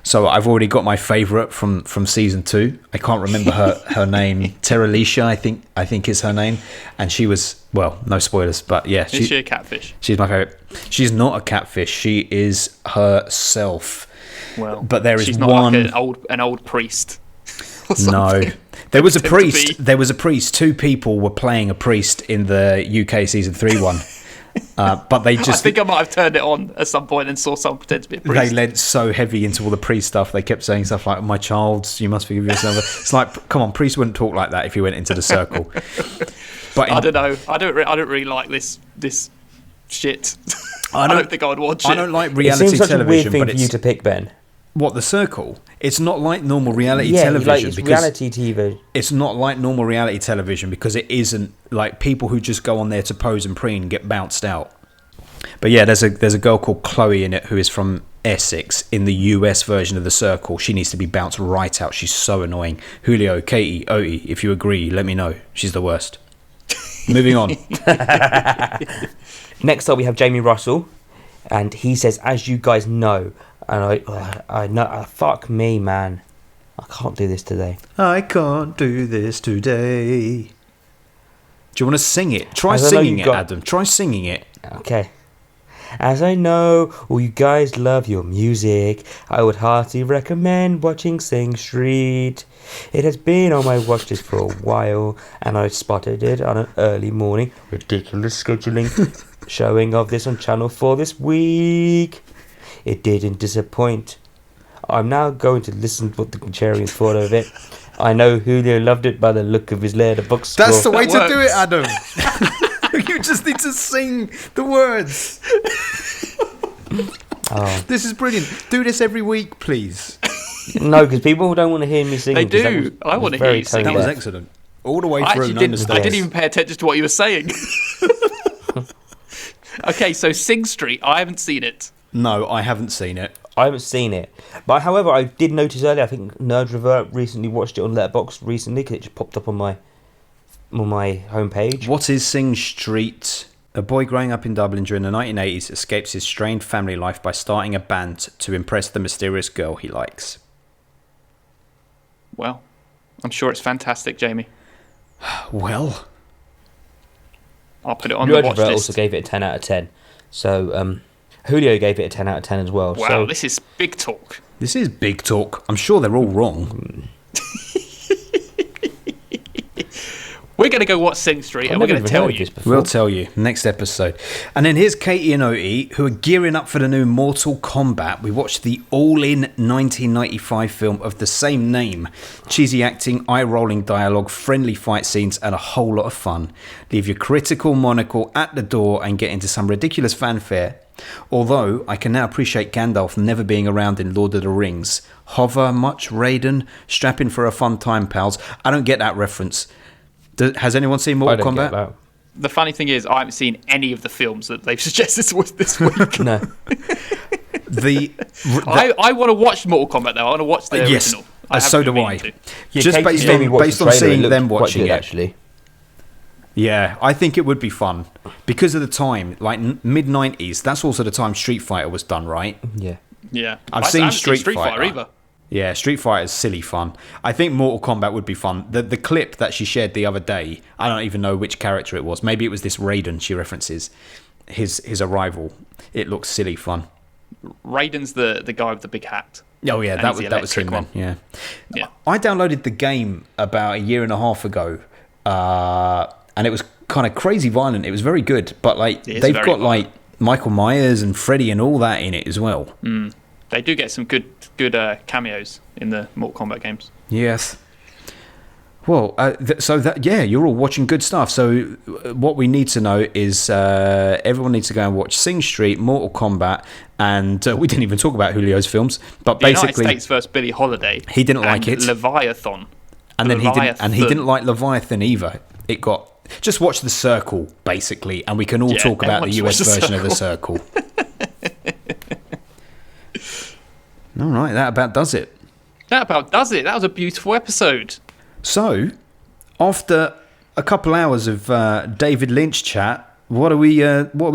So I've already got my favourite from season 2. I can't remember her name. Teralicia, I think is her name, and she was, well, no spoilers, but yeah, Is she a catfish? she's my favourite. She's not a catfish. She is herself. Well, but there is she's not one. like an old priest. or something. No. There was a Pretend to priest. be- There was a priest. 2 people were playing a priest in the UK season 3 one. But they I just think I might have turned it on at some point and saw someone pretend to be a they priest. led so heavy into all the priest stuff. They kept saying stuff like, "My child, you must forgive yourself." It's like, come on, priests wouldn't talk like that if you went into the circle. But I don't know. I don't really like this shit. I don't think I would watch it. I don't like It reality seems such a weird television, thing but for you it's to pick, Ben. what, the circle. It's not like normal reality Yeah, television like it's because reality TV. it's not like normal reality television because it isn't like people who just go on there to pose and preen and get bounced out. But yeah, there's a girl called Chloe in it who is from Essex in the US version of The Circle. She needs to be bounced right out. She's so annoying. Julio, Katie, Oti, if you agree, let me know. She's the worst. Moving on. Next up, we have Jamie Russell, and he says, "As you guys know," and I know, fuck me, man, I can't do this today. I can't do this today. Do you want to sing it? Try As I know singing you it, got- Adam. Try singing it. Okay. As I know all you guys love your music, I would heartily recommend watching Sing Street. It has been on my watch list for a while, and I spotted it on an early morning, ridiculous scheduling, showing of this on Channel 4 this week. It didn't disappoint. I'm now going to listen to what the Contrarians thought of it. I know Julio loved it by the look of his letterbox score. That's the way That to do it, works. Adam. You just need to sing the words. Oh. This is brilliant. Do this every week, please. No, because people don't want to hear me sing. They do. I wanna hear you sing. That was excellent. All the way I through. actually No didn't. mistakes. I didn't even pay attention to what you were saying. Okay, so Sing Street. I haven't seen it. No, I haven't seen it. I haven't seen it, but however, I did notice earlier. I think Nerd Revert recently watched it on Letterboxd recently because it just popped up on my homepage. What is Sing Street? A boy growing up in Dublin during the 1980s escapes his strained family life by starting a band to impress the mysterious girl he likes. Well, I'm sure it's fantastic, Jamie. Well, I'll put it on the Nerd watch Revert list. also gave it a 10 out of 10. So Julio gave it a 10 out of 10 as well. Wow, so, this is big talk. this is big talk. I'm sure they're all wrong. We're going to go watch Sing Street, I've and we're never going to even tell heard of you. this before. We'll tell you next episode. And then here's Katie and Oti, who are gearing up for the new Mortal Kombat. We watched the all-in 1995 film of the same name. Cheesy acting, eye-rolling dialogue, friendly fight scenes, and a whole lot of fun. Leave your critical monocle at the door and get into some ridiculous fanfare. Although, I can now appreciate Gandalf never being around in Lord of the Rings. Hover much, Raiden? Strap in for a fun time, pals. I don't get that reference. Has anyone seen I Mortal don't get Kombat? that. The funny thing is, I haven't seen any of the films that they've suggested this week. No. I want to watch Mortal Kombat, though. I want to watch the Yes, original. I so haven't do been I. meaning to. Yeah, Just Katie based made me on watch based the on trailer, it seeing looked them quite watching good, it. actually. Yeah, I think it would be fun because of the time, like mid 90s. That's also the time Street Fighter was done, right? Yeah. Yeah, I've I seen haven't Street Fighter Fighter. either. Yeah, Street Fighter is silly fun. I think Mortal Kombat would be fun. The clip that she shared the other day, I don't even know which character it was. Maybe it was this Raiden she references. His arrival. It looks silly fun. Raiden's the guy with the big hat. Oh yeah, And that he's the was him electric then. one. Yeah. Yeah. I downloaded the game about a year and a half ago, and it was kind of crazy violent. It was very good, but like It is they've very got violent. like Michael Myers and Freddy and all that in it as well. They do get some good cameos in the Mortal Kombat games. Yes. Well, you're all watching good stuff. So what we need to know is everyone needs to go and watch Sing Street, Mortal Kombat, and we didn't even talk about Julio's films, but The United basically States versus Billie Holiday. he didn't like and it. Leviathan. and then he Leviathan. didn't like Leviathan either. It got just watch The Circle basically, and we can all Yeah, talk about the everyone US should watch The version of The Circle. All right, that about does it. That about does it. That was a beautiful episode. So, after a couple hours of David Lynch chat, what are we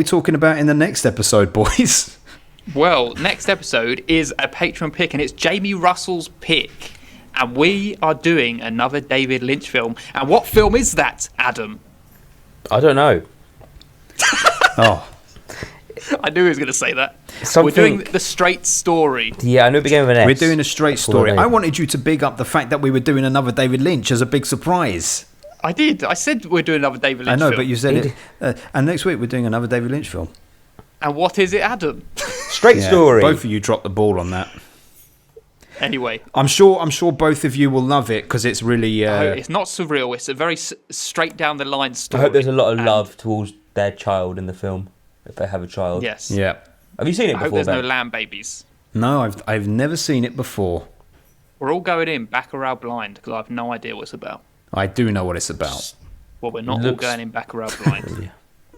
talking about in the next episode, boys? Well, next episode is a Patreon pick, and it's Jamie Russell's pick. And we are doing another David Lynch film. And what film is that, Adam? I don't know. Oh, I knew he was going to say that. We're doing the straight story. Yeah, I know it began with an S. We're doing a straight story. I wanted you to big up the fact that we were doing another David Lynch as a big surprise. I did. I said we're doing another David Lynch film. I know, but you said it. And next week we're doing another David Lynch film. And what is it, Adam? Straight story. Both of you dropped the ball on that. Anyway, I'm sure both of you will love it because it's really. it's not surreal. It's a very straight down the line story. I hope there's a lot of love towards their child in the film, if they have a child. Yes. Yeah. Have you seen it I before? hope there's Ben? no lamb babies. No, I've never seen it before. We're all going in Baccarat blind because I have no idea what it's about. I do know what it's about. Well, we're not all going in Baccarat blind.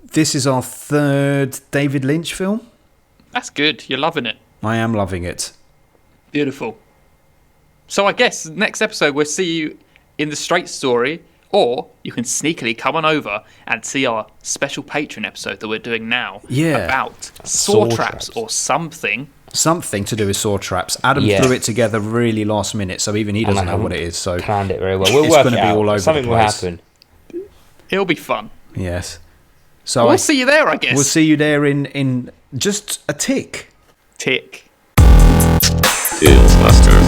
This is our third David Lynch film. That's good. You're loving it. I am loving it. Beautiful. So I guess next episode we'll see you in the straight story, or you can sneakily come on over and see our special Patreon episode that we're doing now about saw traps or something. Something to do with saw traps. Adam threw it together really last minute, so even he doesn't know what it is. So planned it very well. We'll it's work going to it be out. all over Something the will place. happen. It'll be fun. Yes. So we'll see you there, I guess. We'll see you there in just a tick. Tick. Buster.